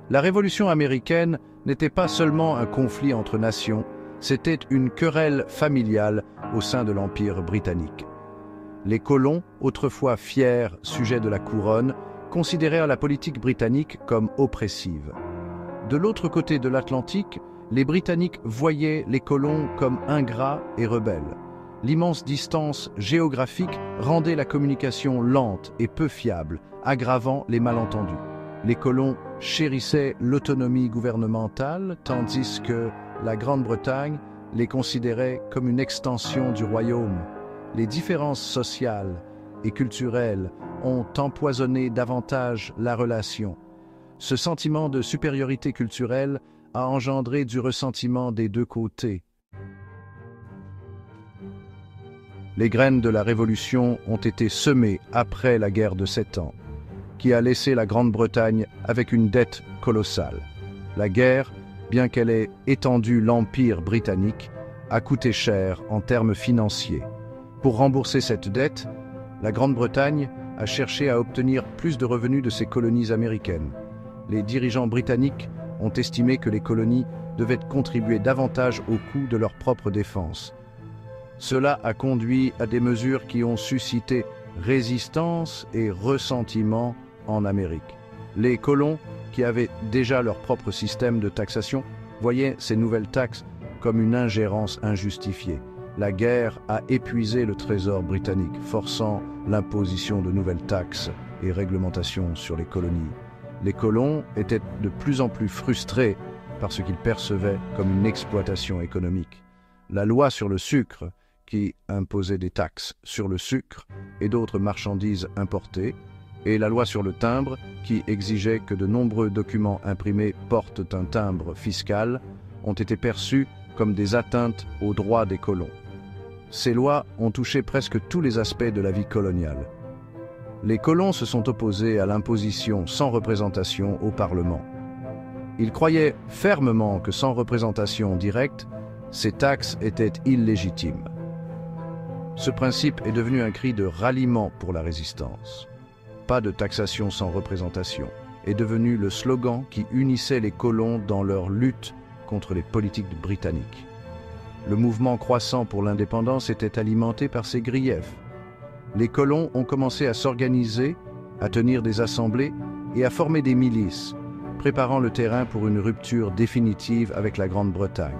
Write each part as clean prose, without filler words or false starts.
La Révolution américaine n'était pas seulement un conflit entre nations, c'était une querelle familiale au sein de l'Empire britannique. Les colons, autrefois fiers sujets de la couronne, considérèrent la politique britannique comme oppressive. De l'autre côté de l'Atlantique, les Britanniques voyaient les colons comme ingrats et rebelles. L'immense distance géographique rendait la communication lente et peu fiable, aggravant les malentendus. Les colons chérissaient l'autonomie gouvernementale, tandis que la Grande-Bretagne les considérait comme une extension du royaume. Les différences sociales et culturelles ont empoisonné davantage la relation. Ce sentiment de supériorité culturelle a engendré du ressentiment des deux côtés. Les graines de la Révolution ont été semées après la guerre de 7 ans, qui a laissé la Grande-Bretagne avec une dette colossale. La guerre, bien qu'elle ait étendu l'Empire britannique, a coûté cher en termes financiers. Pour rembourser cette dette, la Grande-Bretagne a cherché à obtenir plus de revenus de ses colonies américaines. Les dirigeants britanniques ont estimé que les colonies devaient contribuer davantage au coût de leur propre défense. Cela a conduit à des mesures qui ont suscité résistance et ressentiment en Amérique. Les colons, qui avaient déjà leur propre système de taxation, voyaient ces nouvelles taxes comme une ingérence injustifiée. La guerre a épuisé le trésor britannique, forçant l'imposition de nouvelles taxes et réglementations sur les colonies. Les colons étaient de plus en plus frustrés par ce qu'ils percevaient comme une exploitation économique. La loi sur le sucre, qui imposait des taxes sur le sucre et d'autres marchandises importées, et la loi sur le timbre, qui exigeait que de nombreux documents imprimés portent un timbre fiscal, ont été perçus comme des atteintes aux droits des colons. Ces lois ont touché presque tous les aspects de la vie coloniale. Les colons se sont opposés à l'imposition sans représentation au Parlement. Ils croyaient fermement que sans représentation directe, ces taxes étaient illégitimes. Ce principe est devenu un cri de ralliement pour la résistance. Pas de taxation sans représentation est devenu le slogan qui unissait les colons dans leur lutte contre les politiques britanniques. Le mouvement croissant pour l'indépendance était alimenté par ces griefs. Les colons ont commencé à s'organiser, à tenir des assemblées et à former des milices, préparant le terrain pour une rupture définitive avec la Grande-Bretagne.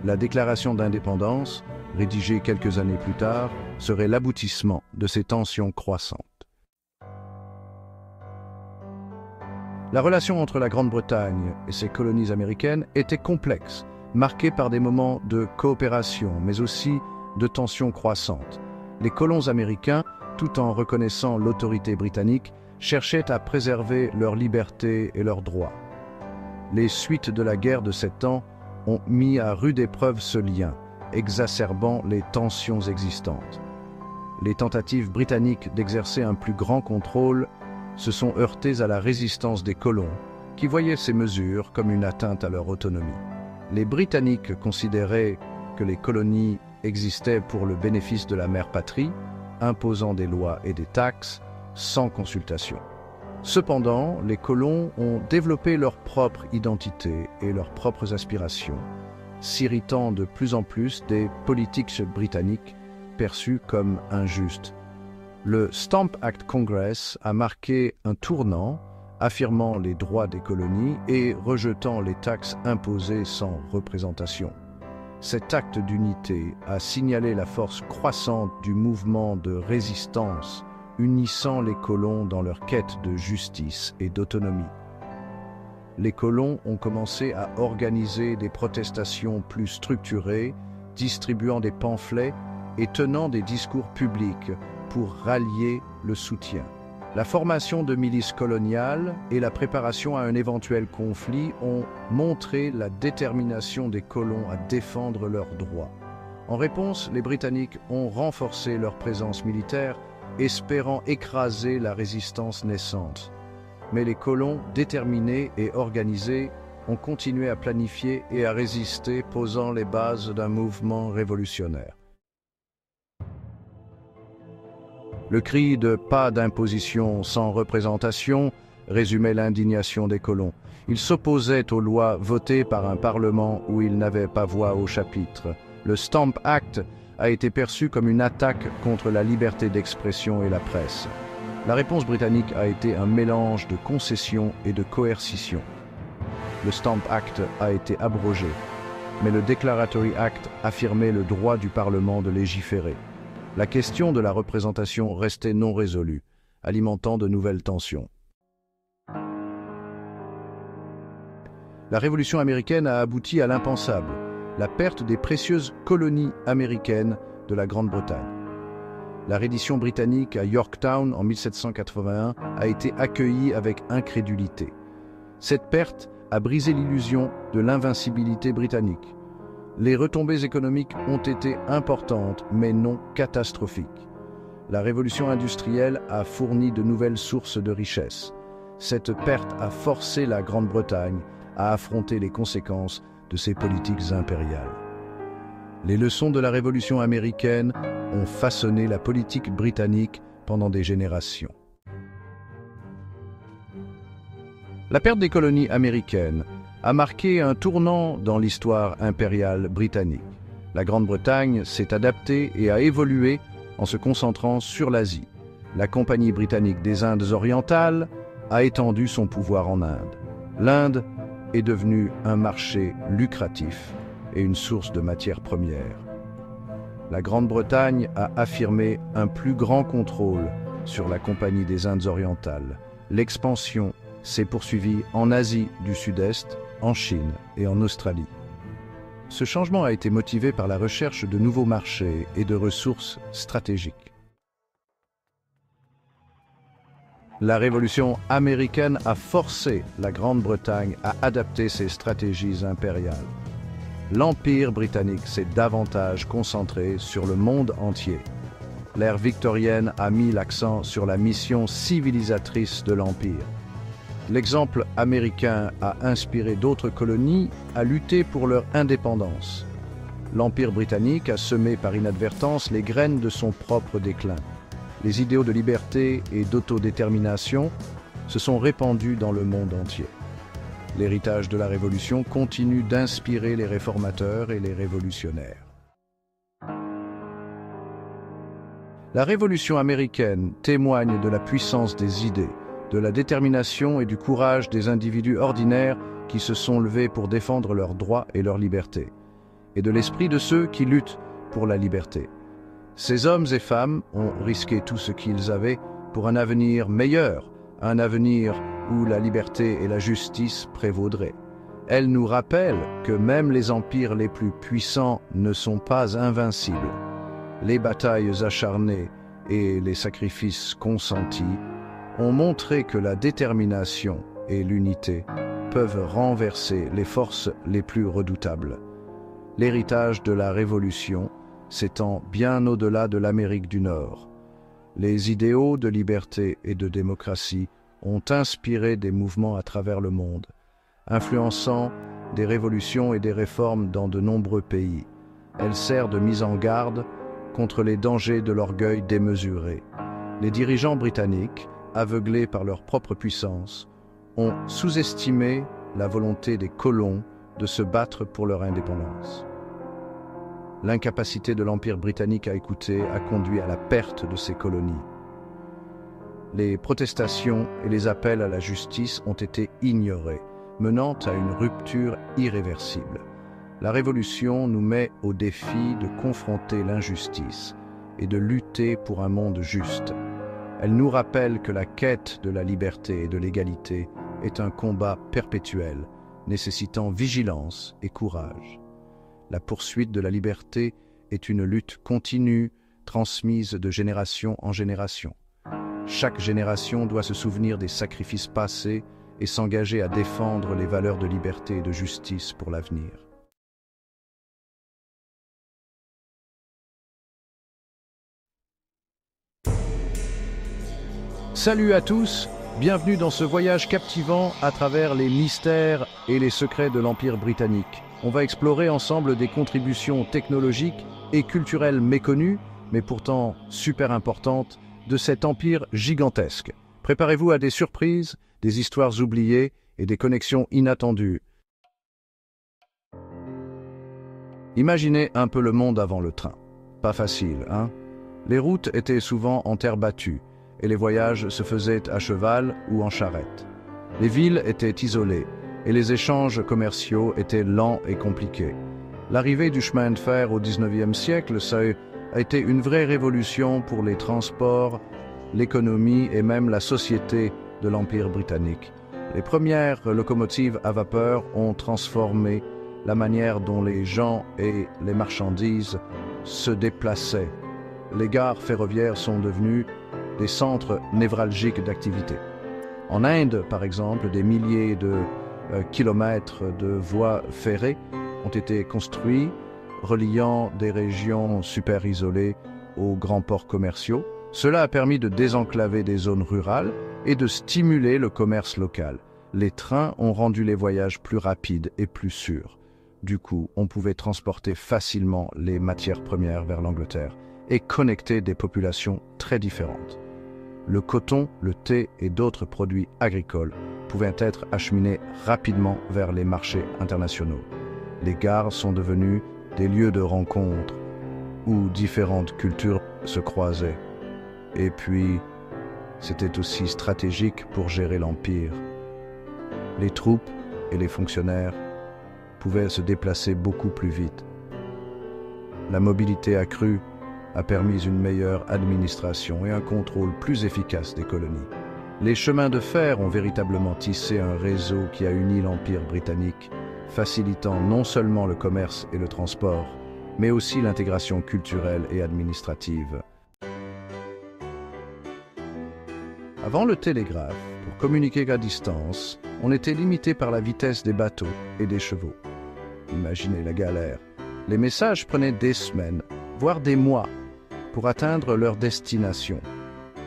La déclaration d'indépendance, rédigée quelques années plus tard, serait l'aboutissement de ces tensions croissantes. La relation entre la Grande-Bretagne et ses colonies américaines était complexe, marquée par des moments de coopération, mais aussi de tensions croissantes. Les colons américains, tout en reconnaissant l'autorité britannique, cherchaient à préserver leur liberté et leurs droits. Les suites de la guerre de 7 ans ont mis à rude épreuve ce lien, exacerbant les tensions existantes. Les tentatives britanniques d'exercer un plus grand contrôle se sont heurtées à la résistance des colons, qui voyaient ces mesures comme une atteinte à leur autonomie. Les Britanniques considéraient que les colonies existaient pour le bénéfice de la mère patrie, imposant des lois et des taxes sans consultation. Cependant, les colons ont développé leur propre identité et leurs propres aspirations, s'irritant de plus en plus des politiques britanniques perçues comme injustes. Le Stamp Act Congress a marqué un tournant, affirmant les droits des colonies et rejetant les taxes imposées sans représentation. Cet acte d'unité a signalé la force croissante du mouvement de résistance, unissant les colons dans leur quête de justice et d'autonomie. Les colons ont commencé à organiser des protestations plus structurées, distribuant des pamphlets et tenant des discours publics pour rallier le soutien. La formation de milices coloniales et la préparation à un éventuel conflit ont montré la détermination des colons à défendre leurs droits. En réponse, les Britanniques ont renforcé leur présence militaire, espérant écraser la résistance naissante. Mais les colons, déterminés et organisés, ont continué à planifier et à résister, posant les bases d'un mouvement révolutionnaire. Le cri de « pas d'imposition sans représentation » résumait l'indignation des colons. Ils s'opposaient aux lois votées par un parlement où ils n'avaient pas voix au chapitre. Le Stamp Act a été perçu comme une attaque contre la liberté d'expression et la presse. La réponse britannique a été un mélange de concessions et de coercition. Le Stamp Act a été abrogé, mais le Declaratory Act affirmait le droit du Parlement de légiférer. La question de la représentation restait non résolue, alimentant de nouvelles tensions. La Révolution américaine a abouti à l'impensable, la perte des précieuses colonies américaines de la Grande-Bretagne. La reddition britannique à Yorktown en 1781 a été accueillie avec incrédulité. Cette perte a brisé l'illusion de l'invincibilité britannique. Les retombées économiques ont été importantes, mais non catastrophiques. La révolution industrielle a fourni de nouvelles sources de richesse. Cette perte a forcé la Grande-Bretagne à affronter les conséquences de ses politiques impériales. Les leçons de la Révolution américaine ont façonné la politique britannique pendant des générations. La perte des colonies américaines a marqué un tournant dans l'histoire impériale britannique. La Grande-Bretagne s'est adaptée et a évolué en se concentrant sur l'Asie. La Compagnie britannique des Indes orientales a étendu son pouvoir en Inde. L'Inde est devenue un marché lucratif et une source de matières premières. La Grande-Bretagne a affirmé un plus grand contrôle sur la Compagnie des Indes orientales. L'expansion s'est poursuivie en Asie du Sud-Est, en Chine et en Australie. Ce changement a été motivé par la recherche de nouveaux marchés et de ressources stratégiques. La Révolution américaine a forcé la Grande-Bretagne à adapter ses stratégies impériales. L'Empire britannique s'est davantage concentré sur le monde entier. L'ère victorienne a mis l'accent sur la mission civilisatrice de l'Empire. L'exemple américain a inspiré d'autres colonies à lutter pour leur indépendance. L'Empire britannique a semé par inadvertance les graines de son propre déclin. Les idéaux de liberté et d'autodétermination se sont répandus dans le monde entier. L'héritage de la Révolution continue d'inspirer les réformateurs et les révolutionnaires. La Révolution américaine témoigne de la puissance des idées, de la détermination et du courage des individus ordinaires qui se sont levés pour défendre leurs droits et leurs libertés, et de l'esprit de ceux qui luttent pour la liberté. Ces hommes et femmes ont risqué tout ce qu'ils avaient pour un avenir meilleur, un avenir où la liberté et la justice prévaudraient. Elle nous rappelle que même les empires les plus puissants ne sont pas invincibles. Les batailles acharnées et les sacrifices consentis ont montré que la détermination et l'unité peuvent renverser les forces les plus redoutables. L'héritage de la Révolution s'étend bien au-delà de l'Amérique du Nord. Les idéaux de liberté et de démocratie ont inspiré des mouvements à travers le monde, influençant des révolutions et des réformes dans de nombreux pays. Elle sert de mise en garde contre les dangers de l'orgueil démesuré. Les dirigeants britanniques, aveuglés par leur propre puissance, ont sous-estimé la volonté des colons de se battre pour leur indépendance. L'incapacité de l'Empire britannique à écouter a conduit à la perte de ses colonies. Les protestations et les appels à la justice ont été ignorés, menant à une rupture irréversible. La Révolution nous met au défi de confronter l'injustice et de lutter pour un monde juste. Elle nous rappelle que la quête de la liberté et de l'égalité est un combat perpétuel, nécessitant vigilance et courage. La poursuite de la liberté est une lutte continue, transmise de génération en génération. Chaque génération doit se souvenir des sacrifices passés et s'engager à défendre les valeurs de liberté et de justice pour l'avenir. Salut à tous, bienvenue dans ce voyage captivant à travers les mystères et les secrets de l'Empire britannique. On va explorer ensemble des contributions technologiques et culturelles méconnues, mais pourtant super importantes, de cet empire gigantesque. Préparez-vous à des surprises, des histoires oubliées et des connexions inattendues. Imaginez un peu le monde avant le train. Pas facile, hein? Les routes étaient souvent en terre battue et les voyages se faisaient à cheval ou en charrette. Les villes étaient isolées et les échanges commerciaux étaient lents et compliqués. L'arrivée du chemin de fer au XIXe siècle, ça a été une vraie révolution pour les transports, l'économie et même la société de l'Empire britannique. Les premières locomotives à vapeur ont transformé la manière dont les gens et les marchandises se déplaçaient. Les gares ferroviaires sont devenues des centres névralgiques d'activité. En Inde, par exemple, des milliers de kilomètres de voies ferrées ont été construits, reliant des régions super isolées aux grands ports commerciaux. Cela a permis de désenclaver des zones rurales et de stimuler le commerce local. Les trains ont rendu les voyages plus rapides et plus sûrs. Du coup, on pouvait transporter facilement les matières premières vers l'Angleterre et connecter des populations très différentes. Le coton, le thé et d'autres produits agricoles pouvaient être acheminés rapidement vers les marchés internationaux. Les gares sont devenues des lieux de rencontre où différentes cultures se croisaient. Et puis, c'était aussi stratégique pour gérer l'Empire. Les troupes et les fonctionnaires pouvaient se déplacer beaucoup plus vite. La mobilité accrue a permis une meilleure administration et un contrôle plus efficace des colonies. Les chemins de fer ont véritablement tissé un réseau qui a uni l'Empire britannique, facilitant non seulement le commerce et le transport, mais aussi l'intégration culturelle et administrative. Avant le télégraphe, pour communiquer à distance, on était limité par la vitesse des bateaux et des chevaux. Imaginez la galère. Les messages prenaient des semaines, voire des mois, pour atteindre leur destination.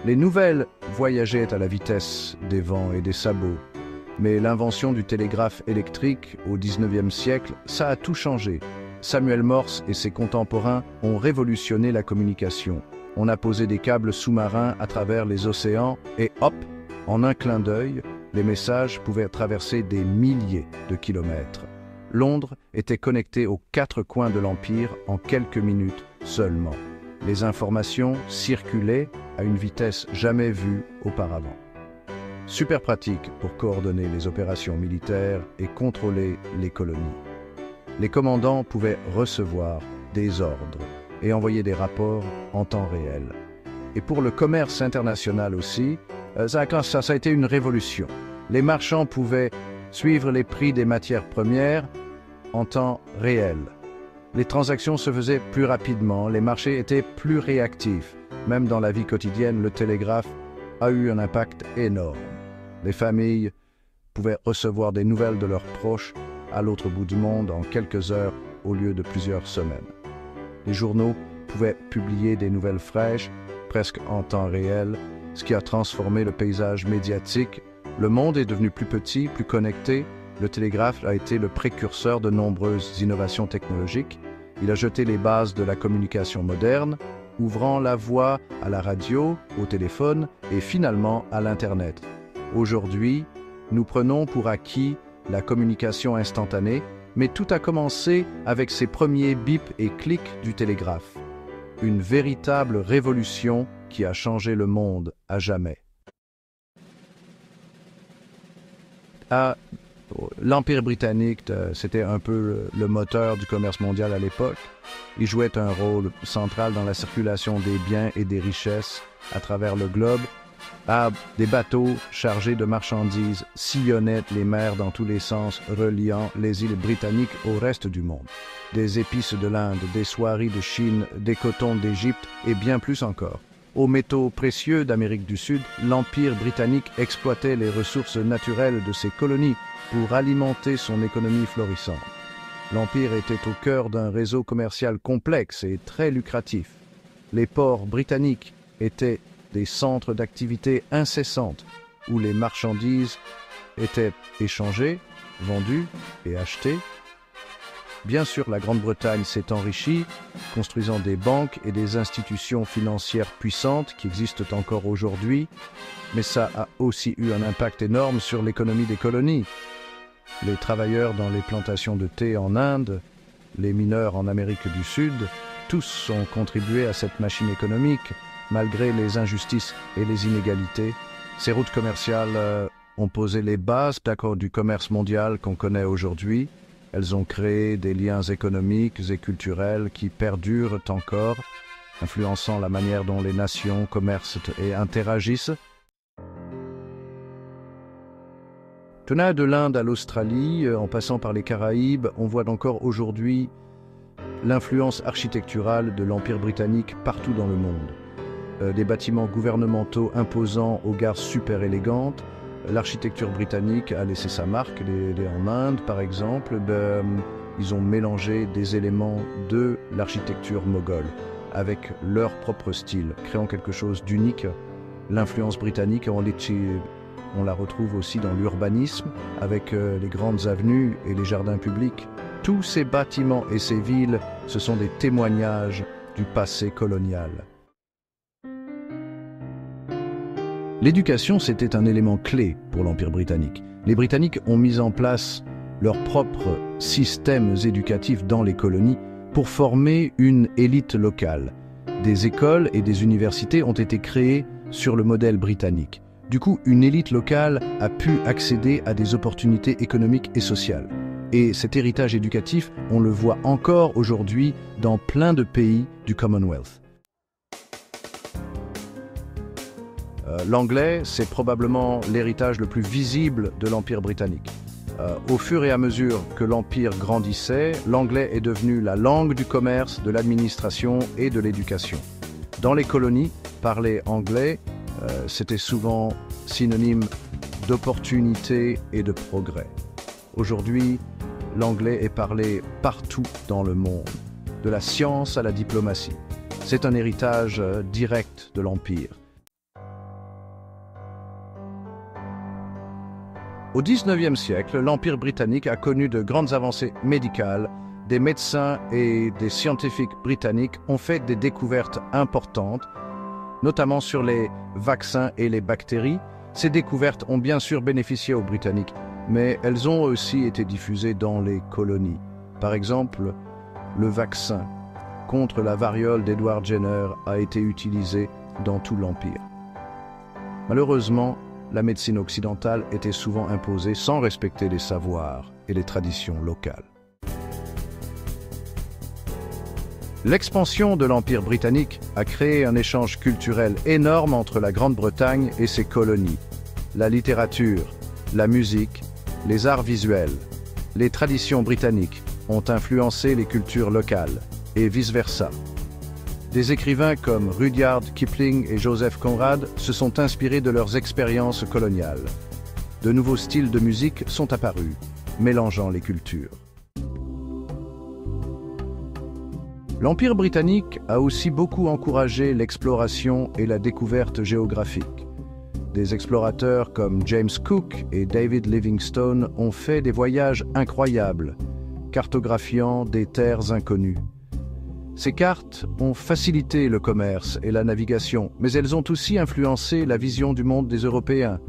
Les nouvelles voyageaient à la vitesse des vents et des sabots. Mais l'invention du télégraphe électrique au XIXe siècle, ça a tout changé. Samuel Morse et ses contemporains ont révolutionné la communication. On a posé des câbles sous-marins à travers les océans et hop, en un clin d'œil, les messages pouvaient traverser des milliers de kilomètres. Londres était connectée aux 4 coins de l'Empire en quelques minutes seulement. Les informations circulaient à une vitesse jamais vue auparavant. Super pratique pour coordonner les opérations militaires et contrôler les colonies. Les commandants pouvaient recevoir des ordres et envoyer des rapports en temps réel. Et pour le commerce international aussi, ça a été une révolution. Les marchands pouvaient suivre les prix des matières premières en temps réel. Les transactions se faisaient plus rapidement, les marchés étaient plus réactifs. Même dans la vie quotidienne, le télégraphe a eu un impact énorme. Les familles pouvaient recevoir des nouvelles de leurs proches à l'autre bout du monde en quelques heures au lieu de plusieurs semaines. Les journaux pouvaient publier des nouvelles fraîches, presque en temps réel, ce qui a transformé le paysage médiatique. Le monde est devenu plus petit, plus connecté. Le télégraphe a été le précurseur de nombreuses innovations technologiques. Il a jeté les bases de la communication moderne, ouvrant la voie à la radio, au téléphone et finalement à l'Internet. Aujourd'hui, nous prenons pour acquis la communication instantanée, mais tout a commencé avec ces premiers bips et clics du télégraphe. Une véritable révolution qui a changé le monde à jamais. L'Empire britannique, c'était un peu le moteur du commerce mondial à l'époque. Il jouait un rôle central dans la circulation des biens et des richesses à travers le globe. Des bateaux chargés de marchandises sillonnaient les mers dans tous les sens, reliant les îles britanniques au reste du monde. Des épices de l'Inde, des soieries de Chine, des cotons d'Égypte et bien plus encore. Aux métaux précieux d'Amérique du Sud, l'Empire britannique exploitait les ressources naturelles de ses colonies pour alimenter son économie florissante. L'Empire était au cœur d'un réseau commercial complexe et très lucratif. Les ports britanniques étaient des centres d'activité incessantes où les marchandises étaient échangées, vendues et achetées. Bien sûr, la Grande-Bretagne s'est enrichie, construisant des banques et des institutions financières puissantes qui existent encore aujourd'hui, mais ça a aussi eu un impact énorme sur l'économie des colonies. Les travailleurs dans les plantations de thé en Inde, les mineurs en Amérique du Sud, tous ont contribué à cette machine économique, malgré les injustices et les inégalités. Ces routes commerciales ont posé les bases du commerce mondial qu'on connaît aujourd'hui. Elles ont créé des liens économiques et culturels qui perdurent encore, influençant la manière dont les nations commercent et interagissent. Tenant de l'Inde à l'Australie, en passant par les Caraïbes, on voit encore aujourd'hui l'influence architecturale de l'Empire britannique partout dans le monde. Des bâtiments gouvernementaux imposants aux gares super élégantes. L'architecture britannique a laissé sa marque. En Inde, par exemple, ils ont mélangé des éléments de l'architecture moghole avec leur propre style, créant quelque chose d'unique. L'influence britannique, on la retrouve aussi dans l'urbanisme, avec les grandes avenues et les jardins publics. Tous ces bâtiments et ces villes, ce sont des témoignages du passé colonial. L'éducation, c'était un élément clé pour l'Empire britannique. Les Britanniques ont mis en place leurs propres systèmes éducatifs dans les colonies pour former une élite locale. Des écoles et des universités ont été créées sur le modèle britannique. Du coup, une élite locale a pu accéder à des opportunités économiques et sociales. Et cet héritage éducatif, on le voit encore aujourd'hui dans plein de pays du Commonwealth. L'anglais, c'est probablement l'héritage le plus visible de l'Empire britannique. Au fur et à mesure que l'Empire grandissait, l'anglais est devenu la langue du commerce, de l'administration et de l'éducation. Dans les colonies, parler anglais, c'était souvent synonyme d'opportunité et de progrès. Aujourd'hui, l'anglais est parlé partout dans le monde, de la science à la diplomatie. C'est un héritage direct de l'Empire. Au XIXe siècle, l'Empire britannique a connu de grandes avancées médicales. Des médecins et des scientifiques britanniques ont fait des découvertes importantes, notamment sur les vaccins et les bactéries. Ces découvertes ont bien sûr bénéficié aux Britanniques, mais elles ont aussi été diffusées dans les colonies. Par exemple, le vaccin contre la variole d'Edward Jenner a été utilisé dans tout l'Empire. Malheureusement, la médecine occidentale était souvent imposée sans respecter les savoirs et les traditions locales. L'expansion de l'Empire britannique a créé un échange culturel énorme entre la Grande-Bretagne et ses colonies. La littérature, la musique, les arts visuels, les traditions britanniques ont influencé les cultures locales, et vice-versa. Des écrivains comme Rudyard Kipling et Joseph Conrad se sont inspirés de leurs expériences coloniales. De nouveaux styles de musique sont apparus, mélangeant les cultures. L'Empire britannique a aussi beaucoup encouragé l'exploration et la découverte géographique. Des explorateurs comme James Cook et David Livingstone ont fait des voyages incroyables, cartographiant des terres inconnues. Ces cartes ont facilité le commerce et la navigation, mais elles ont aussi influencé la vision du monde des Européens.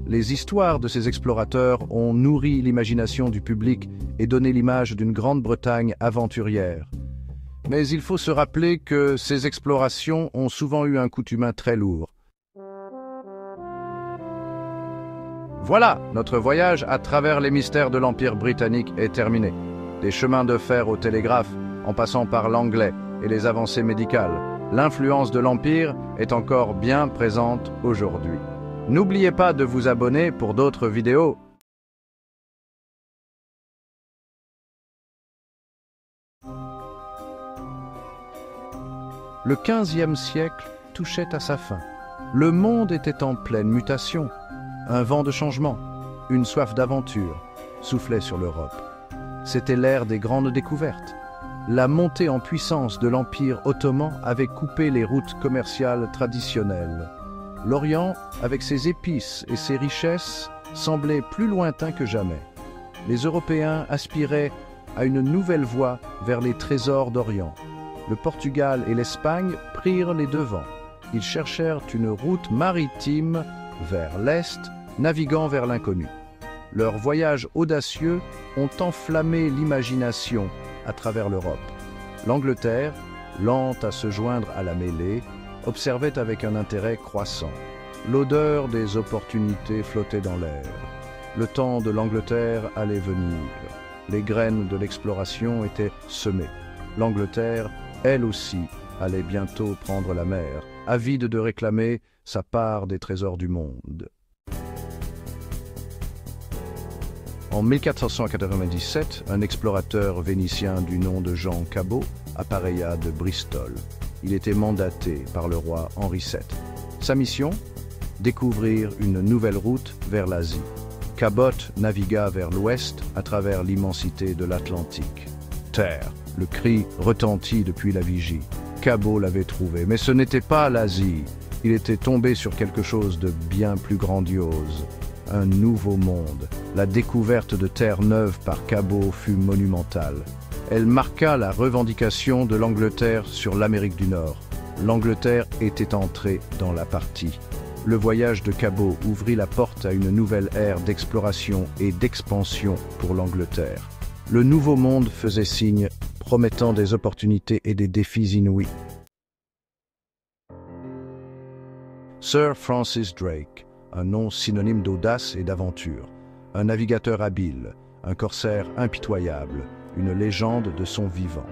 Les histoires de ces explorateurs ont nourri l'imagination du public et donné l'image d'une Grande-Bretagne aventurière. Mais il faut se rappeler que ces explorations ont souvent eu un coût humain très lourd. Voilà, notre voyage à travers les mystères de l'Empire britannique est terminé. Des chemins de fer au télégraphe, en passant par l'anglais et les avancées médicales, l'influence de l'Empire est encore bien présente aujourd'hui. N'oubliez pas de vous abonner pour d'autres vidéos. Le XVe siècle touchait à sa fin. Le monde était en pleine mutation. Un vent de changement, une soif d'aventure soufflait sur l'Europe. C'était l'ère des grandes découvertes. La montée en puissance de l'Empire ottoman avait coupé les routes commerciales traditionnelles. L'Orient, avec ses épices et ses richesses, semblait plus lointain que jamais. Les Européens aspiraient à une nouvelle voie vers les trésors d'Orient. Le Portugal et l'Espagne prirent les devants. Ils cherchèrent une route maritime vers l'Est, naviguant vers l'inconnu. Leurs voyages audacieux ont enflammé l'imagination à travers l'Europe. L'Angleterre, lente à se joindre à la mêlée, observait avec un intérêt croissant. L'odeur des opportunités flottait dans l'air. Le temps de l'Angleterre allait venir. Les graines de l'exploration étaient semées. L'Angleterre, elle aussi, allait bientôt prendre la mer, avide de réclamer sa part des trésors du monde. En 1497, un explorateur vénitien du nom de Jean Cabot appareilla de Bristol. Il était mandaté par le roi Henri VII. Sa mission ? Découvrir une nouvelle route vers l'Asie. Cabot navigua vers l'ouest à travers l'immensité de l'Atlantique. Terre, le cri retentit depuis la vigie. Cabot l'avait trouvé, mais ce n'était pas l'Asie. Il était tombé sur quelque chose de bien plus grandiose. Un nouveau monde. La découverte de terres neuves par Cabot fut monumentale. Elle marqua la revendication de l'Angleterre sur l'Amérique du Nord. L'Angleterre était entrée dans la partie. Le voyage de Cabot ouvrit la porte à une nouvelle ère d'exploration et d'expansion pour l'Angleterre. Le nouveau monde faisait signe, promettant des opportunités et des défis inouïs. Sir Francis Drake, un nom synonyme d'audace et d'aventure, un navigateur habile, un corsaire impitoyable, une légende de son vivant.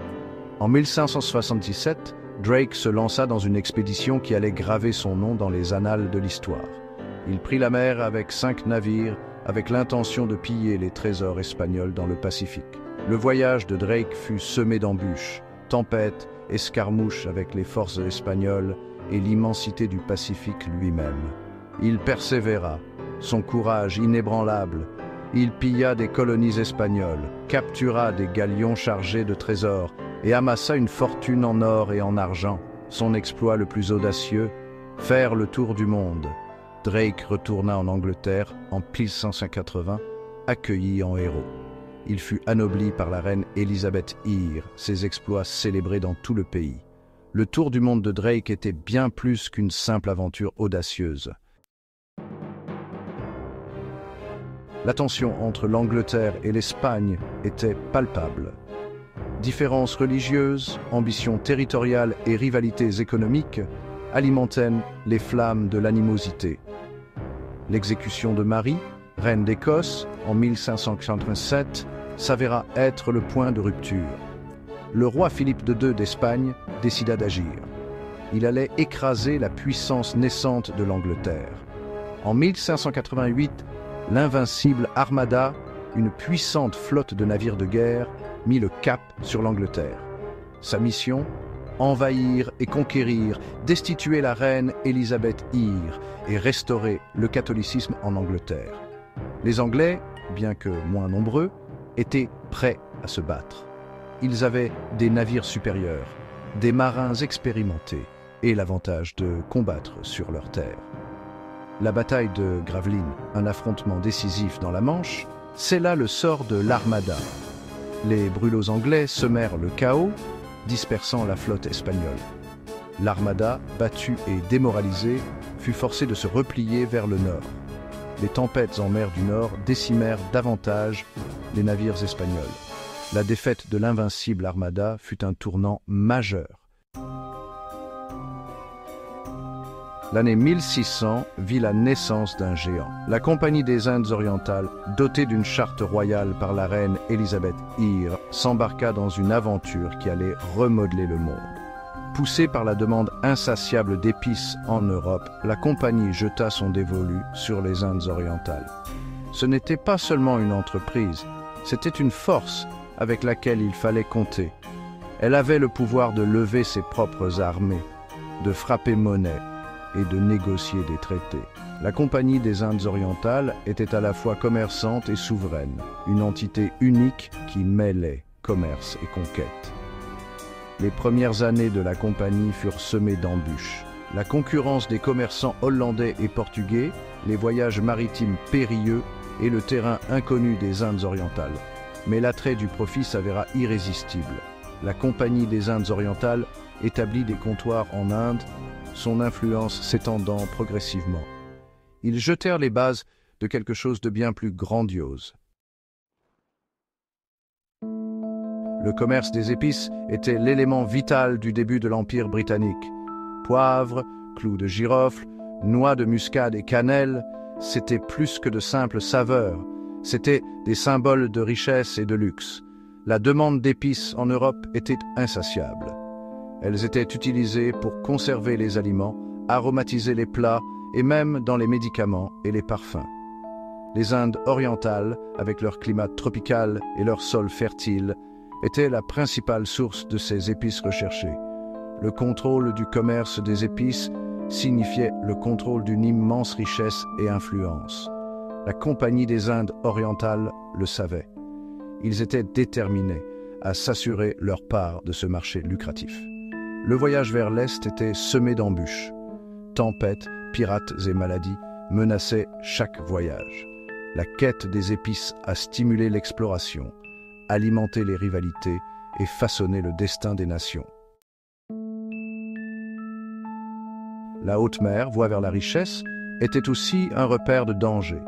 En 1577, Drake se lança dans une expédition qui allait graver son nom dans les annales de l'histoire. Il prit la mer avec 5 navires, avec l'intention de piller les trésors espagnols dans le Pacifique. Le voyage de Drake fut semé d'embûches, tempêtes, escarmouches avec les forces espagnoles et l'immensité du Pacifique lui-même. Il persévéra, son courage inébranlable. Il pilla des colonies espagnoles, captura des galions chargés de trésors et amassa une fortune en or et en argent. Son exploit le plus audacieux, faire le tour du monde. Drake retourna en Angleterre en 1580, accueilli en héros. Il fut anobli par la reine Élisabeth I, ses exploits célébrés dans tout le pays. Le tour du monde de Drake était bien plus qu'une simple aventure audacieuse. La tension entre l'Angleterre et l'Espagne était palpable. Différences religieuses, ambitions territoriales et rivalités économiques alimentaient les flammes de l'animosité. L'exécution de Marie, reine d'Écosse, en 1587, s'avéra être le point de rupture. Le roi Philippe II d'Espagne décida d'agir. Il allait écraser la puissance naissante de l'Angleterre. En 1588, l'invincible Armada, une puissante flotte de navires de guerre, mit le cap sur l'Angleterre. Sa mission ? Envahir et conquérir, destituer la reine Élisabeth I et restaurer le catholicisme en Angleterre. Les Anglais, bien que moins nombreux, étaient prêts à se battre. Ils avaient des navires supérieurs, des marins expérimentés et l'avantage de combattre sur leurs terres. La bataille de Gravelines, un affrontement décisif dans la Manche, scella le sort de l'Armada. Les brûlots anglais semèrent le chaos, dispersant la flotte espagnole. L'Armada, battue et démoralisée, fut forcée de se replier vers le nord. Les tempêtes en mer du Nord décimèrent davantage les navires espagnols. La défaite de l'invincible Armada fut un tournant majeur. L'année 1600 vit la naissance d'un géant. La Compagnie des Indes orientales, dotée d'une charte royale par la reine Élisabeth I, s'embarqua dans une aventure qui allait remodeler le monde. Poussée par la demande insatiable d'épices en Europe, la compagnie jeta son dévolu sur les Indes orientales. Ce n'était pas seulement une entreprise, c'était une force avec laquelle il fallait compter. Elle avait le pouvoir de lever ses propres armées, de frapper monnaie et de négocier des traités. La Compagnie des Indes orientales était à la fois commerçante et souveraine, une entité unique qui mêlait commerce et conquête. Les premières années de la compagnie furent semées d'embûches. La concurrence des commerçants hollandais et portugais, les voyages maritimes périlleux et le terrain inconnu des Indes orientales. Mais l'attrait du profit s'avéra irrésistible. La Compagnie des Indes orientales établit des comptoirs en Inde, son influence s'étendant progressivement. Ils jetèrent les bases de quelque chose de bien plus grandiose. Le commerce des épices était l'élément vital du début de l'Empire britannique. Poivre, clous de girofle, noix de muscade et cannelle, c'était plus que de simples saveurs, c'était des symboles de richesse et de luxe. La demande d'épices en Europe était insatiable. Elles étaient utilisées pour conserver les aliments, aromatiser les plats et même dans les médicaments et les parfums. Les Indes orientales, avec leur climat tropical et leur sol fertile, étaient la principale source de ces épices recherchées. Le contrôle du commerce des épices signifiait le contrôle d'une immense richesse et influence. La Compagnie des Indes orientales le savait. Ils étaient déterminés à s'assurer leur part de ce marché lucratif. Le voyage vers l'Est était semé d'embûches. Tempêtes, pirates et maladies menaçaient chaque voyage. La quête des épices a stimulé l'exploration, alimenté les rivalités et façonné le destin des nations. La haute mer, voie vers la richesse, était aussi un repère de danger.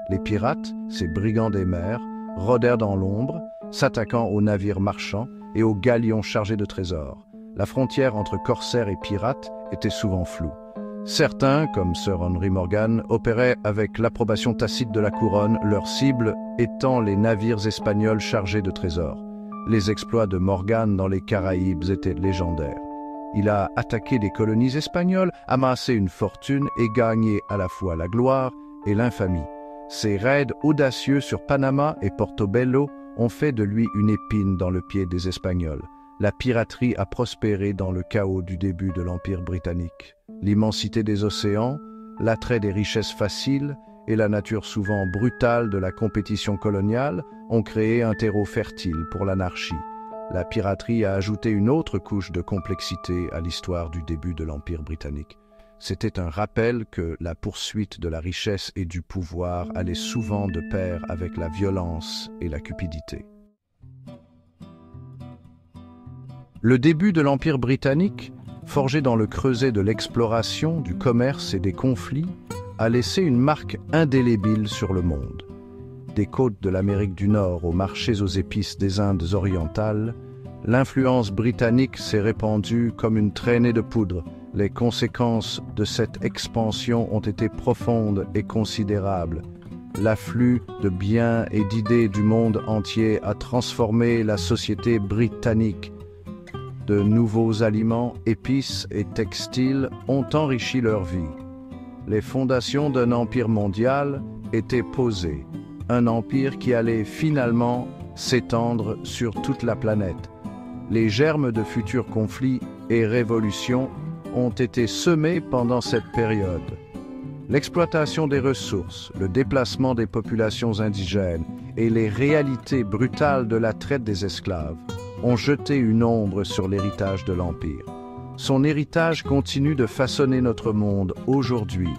Les pirates, ces brigands des mers, rôdèrent dans l'ombre, s'attaquant aux navires marchands et aux galions chargés de trésors. La frontière entre corsaires et pirates était souvent floue. Certains, comme Sir Henry Morgan, opéraient avec l'approbation tacite de la couronne, leur cible étant les navires espagnols chargés de trésors. Les exploits de Morgan dans les Caraïbes étaient légendaires. Il a attaqué des colonies espagnoles, amassé une fortune et gagné à la fois la gloire et l'infamie. Ses raids audacieux sur Panama et Portobello ont fait de lui une épine dans le pied des Espagnols. La piraterie a prospéré dans le chaos du début de l'Empire britannique. L'immensité des océans, l'attrait des richesses faciles et la nature souvent brutale de la compétition coloniale ont créé un terreau fertile pour l'anarchie. La piraterie a ajouté une autre couche de complexité à l'histoire du début de l'Empire britannique. C'était un rappel que la poursuite de la richesse et du pouvoir allait souvent de pair avec la violence et la cupidité. Le début de l'Empire britannique, forgé dans le creuset de l'exploration, du commerce et des conflits, a laissé une marque indélébile sur le monde. Des côtes de l'Amérique du Nord aux marchés aux épices des Indes orientales, l'influence britannique s'est répandue comme une traînée de poudre. Les conséquences de cette expansion ont été profondes et considérables. L'afflux de biens et d'idées du monde entier a transformé la société britannique. De nouveaux aliments, épices et textiles ont enrichi leur vie. Les fondations d'un empire mondial étaient posées. Un empire qui allait finalement s'étendre sur toute la planète. Les germes de futurs conflits et révolutions ont été semés pendant cette période. L'exploitation des ressources, le déplacement des populations indigènes et les réalités brutales de la traite des esclaves ont jeté une ombre sur l'héritage de l'Empire. Son héritage continue de façonner notre monde aujourd'hui,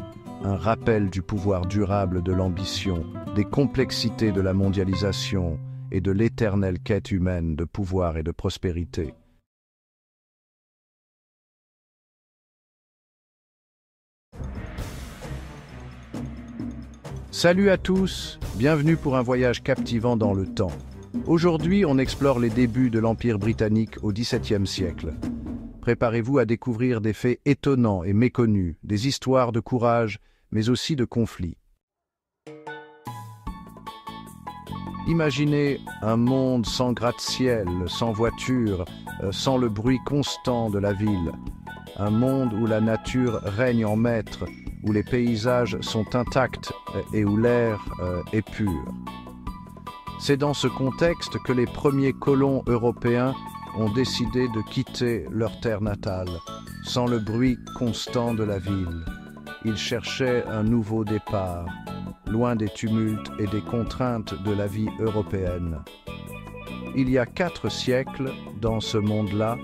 un rappel du pouvoir durable de l'ambition, des complexités de la mondialisation et de l'éternelle quête humaine de pouvoir et de prospérité. Salut à tous, bienvenue pour un voyage captivant dans le temps. Aujourd'hui, on explore les débuts de l'Empire britannique au XVIIe siècle. Préparez-vous à découvrir des faits étonnants et méconnus, des histoires de courage, mais aussi de conflits. Imaginez un monde sans gratte-ciel, sans voiture, sans le bruit constant de la ville. Un monde où la nature règne en maître, où les paysages sont intacts et où l'air est pur. C'est dans ce contexte que les premiers colons européens ont décidé de quitter leur terre natale, sans le bruit constant de la ville. Ils cherchaient un nouveau départ, loin des tumultes et des contraintes de la vie européenne. Il y a 4 siècles, dans ce monde-là,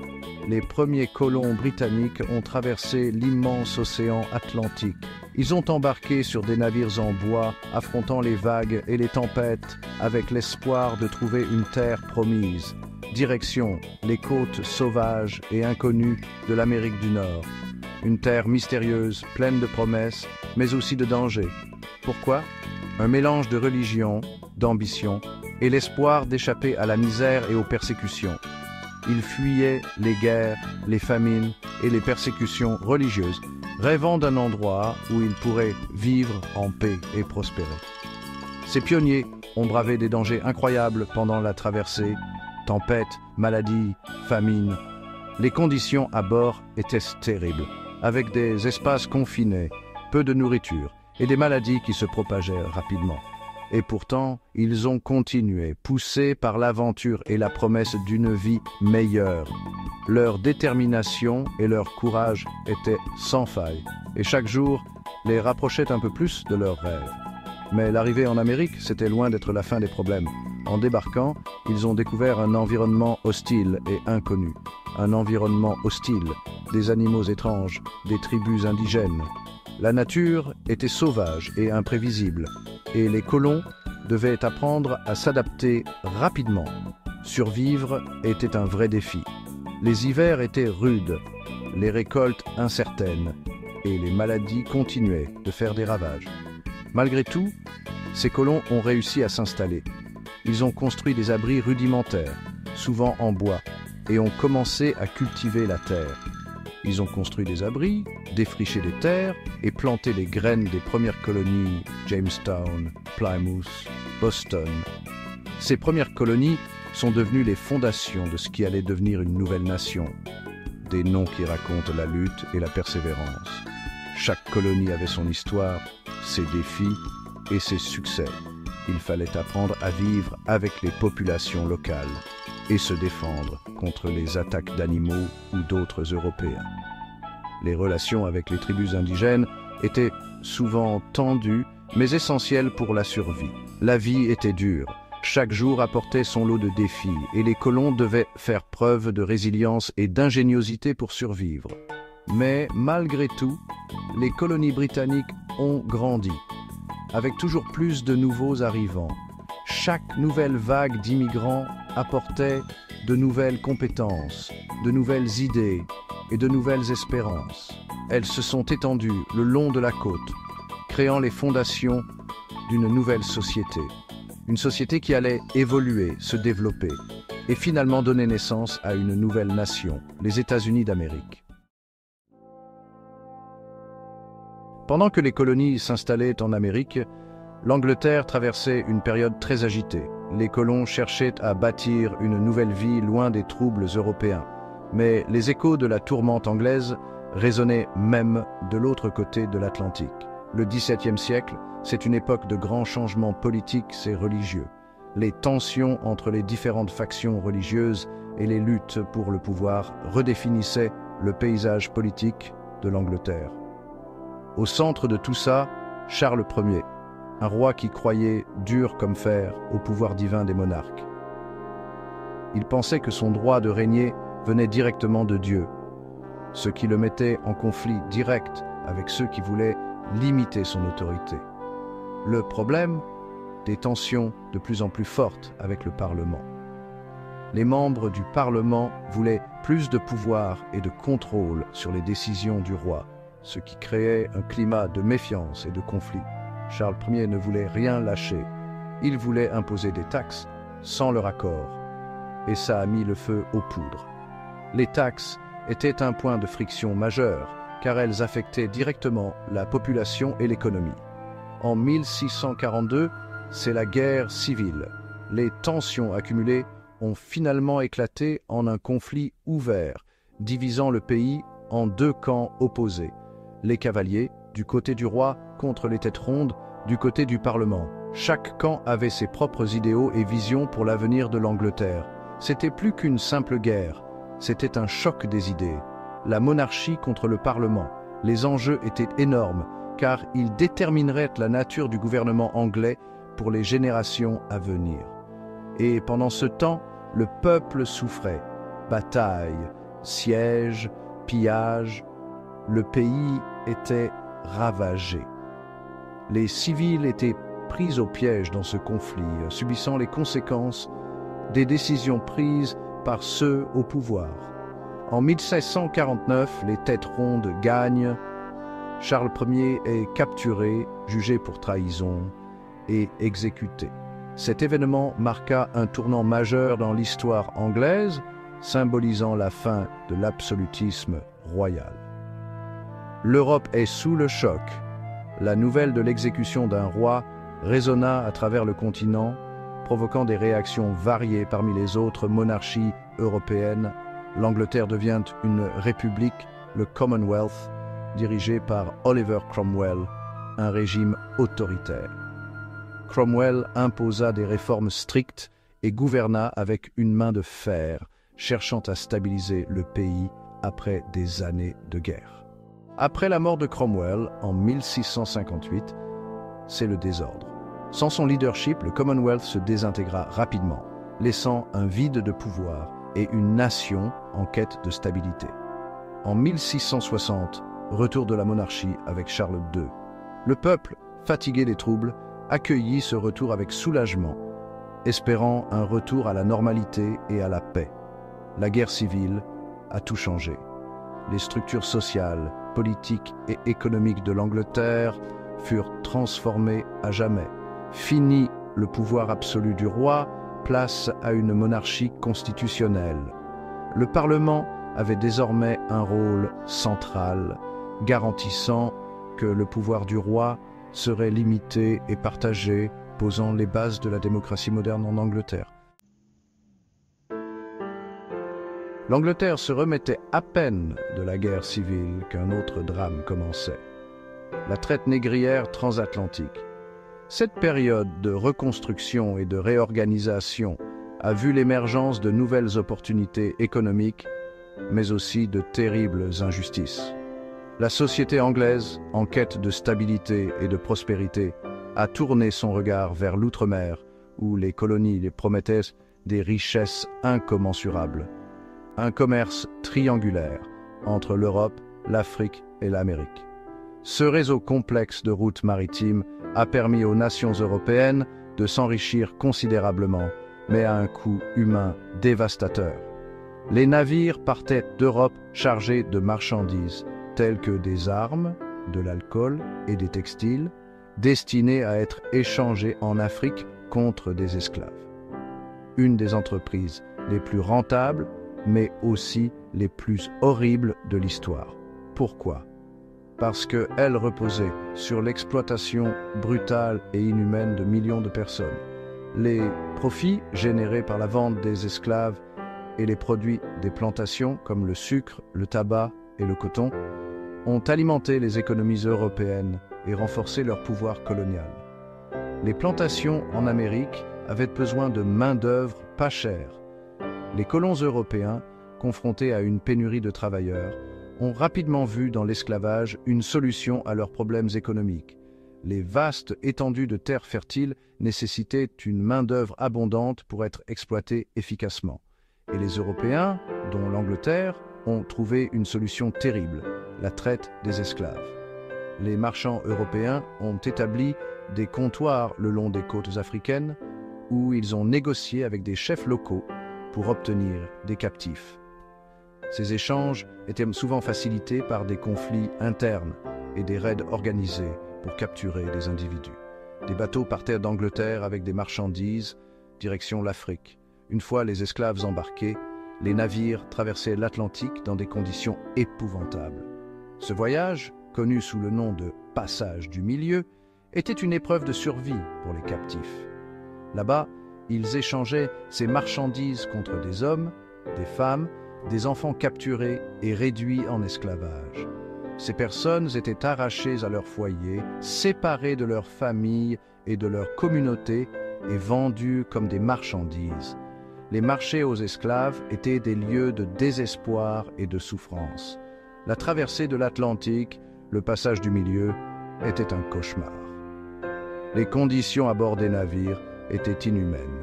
les premiers colons britanniques ont traversé l'immense océan Atlantique, Ils ont embarqué sur des navires en bois, affrontant les vagues et les tempêtes, avec l'espoir de trouver une terre promise. Direction les côtes sauvages et inconnues de l'Amérique du Nord. Une terre mystérieuse, pleine de promesses, mais aussi de dangers. Pourquoi? Un mélange de religion, d'ambition et l'espoir d'échapper à la misère et aux persécutions. Ils fuyaient les guerres, les famines et les persécutions religieuses, rêvant d'un endroit où ils pourraient vivre en paix et prospérer. Ces pionniers ont bravé des dangers incroyables pendant la traversée, tempêtes, maladies, famines. Les conditions à bord étaient terribles, avec des espaces confinés, peu de nourriture et des maladies qui se propageaient rapidement. Et pourtant, ils ont continué, poussés par l'aventure et la promesse d'une vie meilleure. Leur détermination et leur courage étaient sans faille, et chaque jour les rapprochait un peu plus de leurs rêves. Mais l'arrivée en Amérique, c'était loin d'être la fin des problèmes. En débarquant, ils ont découvert un environnement hostile et inconnu. Un environnement hostile, des animaux étranges, des tribus indigènes. La nature était sauvage et imprévisible, et les colons devaient apprendre à s'adapter rapidement. Survivre était un vrai défi. Les hivers étaient rudes, les récoltes incertaines, et les maladies continuaient de faire des ravages. Malgré tout, ces colons ont réussi à s'installer. Ils ont construit des abris rudimentaires, souvent en bois, et ont commencé à cultiver la terre. Ils ont construit des abris, défriché des terres et planté les graines des premières colonies Jamestown, Plymouth, Boston. Ces premières colonies sont devenues les fondations de ce qui allait devenir une nouvelle nation. Des noms qui racontent la lutte et la persévérance. Chaque colonie avait son histoire, ses défis et ses succès. Il fallait apprendre à vivre avec les populations locales et se défendre contre les attaques d'animaux ou d'autres Européens. Les relations avec les tribus indigènes étaient souvent tendues, mais essentielles pour la survie. La vie était dure. Chaque jour apportait son lot de défis et les colons devaient faire preuve de résilience et d'ingéniosité pour survivre. Mais malgré tout, les colonies britanniques ont grandi, avec toujours plus de nouveaux arrivants. Chaque nouvelle vague d'immigrants apportait de nouvelles compétences, de nouvelles idées et de nouvelles espérances. Elles se sont étendues le long de la côte, créant les fondations d'une nouvelle société. Une société qui allait évoluer, se développer et finalement donner naissance à une nouvelle nation, les États-Unis d'Amérique. Pendant que les colonies s'installaient en Amérique, l'Angleterre traversait une période très agitée. Les colons cherchaient à bâtir une nouvelle vie loin des troubles européens. Mais les échos de la tourmente anglaise résonnaient même de l'autre côté de l'Atlantique. Le XVIIe siècle, c'est une époque de grands changements politiques et religieux. Les tensions entre les différentes factions religieuses et les luttes pour le pouvoir redéfinissaient le paysage politique de l'Angleterre. Au centre de tout ça, Charles Ier, un roi qui croyait dur comme fer au pouvoir divin des monarques. Il pensait que son droit de régner venait directement de Dieu, ce qui le mettait en conflit direct avec ceux qui voulaient limiter son autorité. Le problème, des tensions de plus en plus fortes avec le Parlement. Les membres du Parlement voulaient plus de pouvoir et de contrôle sur les décisions du roi, ce qui créait un climat de méfiance et de conflit. Charles Ier ne voulait rien lâcher. Il voulait imposer des taxes sans leur accord. Et ça a mis le feu aux poudres. Les taxes étaient un point de friction majeur, car elles affectaient directement la population et l'économie. En 1642, c'est la guerre civile. Les tensions accumulées ont finalement éclaté en un conflit ouvert, divisant le pays en deux camps opposés. Les cavaliers, du côté du roi, contre les têtes rondes, du côté du Parlement. Chaque camp avait ses propres idéaux et visions pour l'avenir de l'Angleterre. C'était plus qu'une simple guerre, c'était un choc des idées. La monarchie contre le Parlement. Les enjeux étaient énormes, car ils détermineraient la nature du gouvernement anglais pour les générations à venir. Et pendant ce temps, le peuple souffrait. Batailles, sièges, pillages. Le pays était ravagée. Les civils étaient pris au piège dans ce conflit, subissant les conséquences des décisions prises par ceux au pouvoir. En 1649, les têtes rondes gagnent. Charles Ier est capturé, jugé pour trahison et exécuté. Cet événement marqua un tournant majeur dans l'histoire anglaise, symbolisant la fin de l'absolutisme royal. L'Europe est sous le choc. La nouvelle de l'exécution d'un roi résonna à travers le continent, provoquant des réactions variées parmi les autres monarchies européennes. L'Angleterre devient une république, le Commonwealth, dirigé par Oliver Cromwell, un régime autoritaire. Cromwell imposa des réformes strictes et gouverna avec une main de fer, cherchant à stabiliser le pays après des années de guerre. Après la mort de Cromwell, en 1658, c'est le désordre. Sans son leadership, le Commonwealth se désintégra rapidement, laissant un vide de pouvoir et une nation en quête de stabilité. En 1660, retour de la monarchie avec Charles II. Le peuple, fatigué des troubles, accueillit ce retour avec soulagement, espérant un retour à la normalité et à la paix. La guerre civile a tout changé. Les structures sociales, politiques et économiques de l'Angleterre furent transformées à jamais. Fini le pouvoir absolu du roi, place à une monarchie constitutionnelle. Le Parlement avait désormais un rôle central, garantissant que le pouvoir du roi serait limité et partagé, posant les bases de la démocratie moderne en Angleterre. L'Angleterre se remettait à peine de la guerre civile qu'un autre drame commençait. La traite négrière transatlantique. Cette période de reconstruction et de réorganisation a vu l'émergence de nouvelles opportunités économiques, mais aussi de terribles injustices. La société anglaise, en quête de stabilité et de prospérité, a tourné son regard vers l'outre-mer, où les colonies les promettaient des richesses incommensurables. Un commerce triangulaire entre l'Europe, l'Afrique et l'Amérique. Ce réseau complexe de routes maritimes a permis aux nations européennes de s'enrichir considérablement, mais à un coût humain dévastateur. Les navires partaient d'Europe chargés de marchandises, telles que des armes, de l'alcool et des textiles, destinés à être échangés en Afrique contre des esclaves. Une des entreprises les plus rentables, mais aussi les plus horribles de l'histoire. Pourquoi ? Parce qu'elle reposait sur l'exploitation brutale et inhumaine de millions de personnes. Les profits générés par la vente des esclaves et les produits des plantations, comme le sucre, le tabac et le coton, ont alimenté les économies européennes et renforcé leur pouvoir colonial. Les plantations en Amérique avaient besoin de main-d'œuvre pas chère. Les colons européens, confrontés à une pénurie de travailleurs, ont rapidement vu dans l'esclavage une solution à leurs problèmes économiques. Les vastes étendues de terres fertiles nécessitaient une main-d'œuvre abondante pour être exploitées efficacement. Et les Européens, dont l'Angleterre, ont trouvé une solution terrible, la traite des esclaves. Les marchands européens ont établi des comptoirs le long des côtes africaines où ils ont négocié avec des chefs locaux pour obtenir des captifs. Ces échanges étaient souvent facilités par des conflits internes et des raids organisés pour capturer des individus. Des bateaux partaient d'Angleterre avec des marchandises, direction l'Afrique. Une fois les esclaves embarqués, les navires traversaient l'Atlantique dans des conditions épouvantables. Ce voyage, connu sous le nom de « passage du milieu », était une épreuve de survie pour les captifs. Là-bas, ils échangeaient ces marchandises contre des hommes, des femmes, des enfants capturés et réduits en esclavage. Ces personnes étaient arrachées à leur foyer, séparées de leur famille et de leur communauté et vendues comme des marchandises. Les marchés aux esclaves étaient des lieux de désespoir et de souffrance. La traversée de l'Atlantique, le passage du milieu, était un cauchemar. Les conditions à bord des navires étaient inhumaines.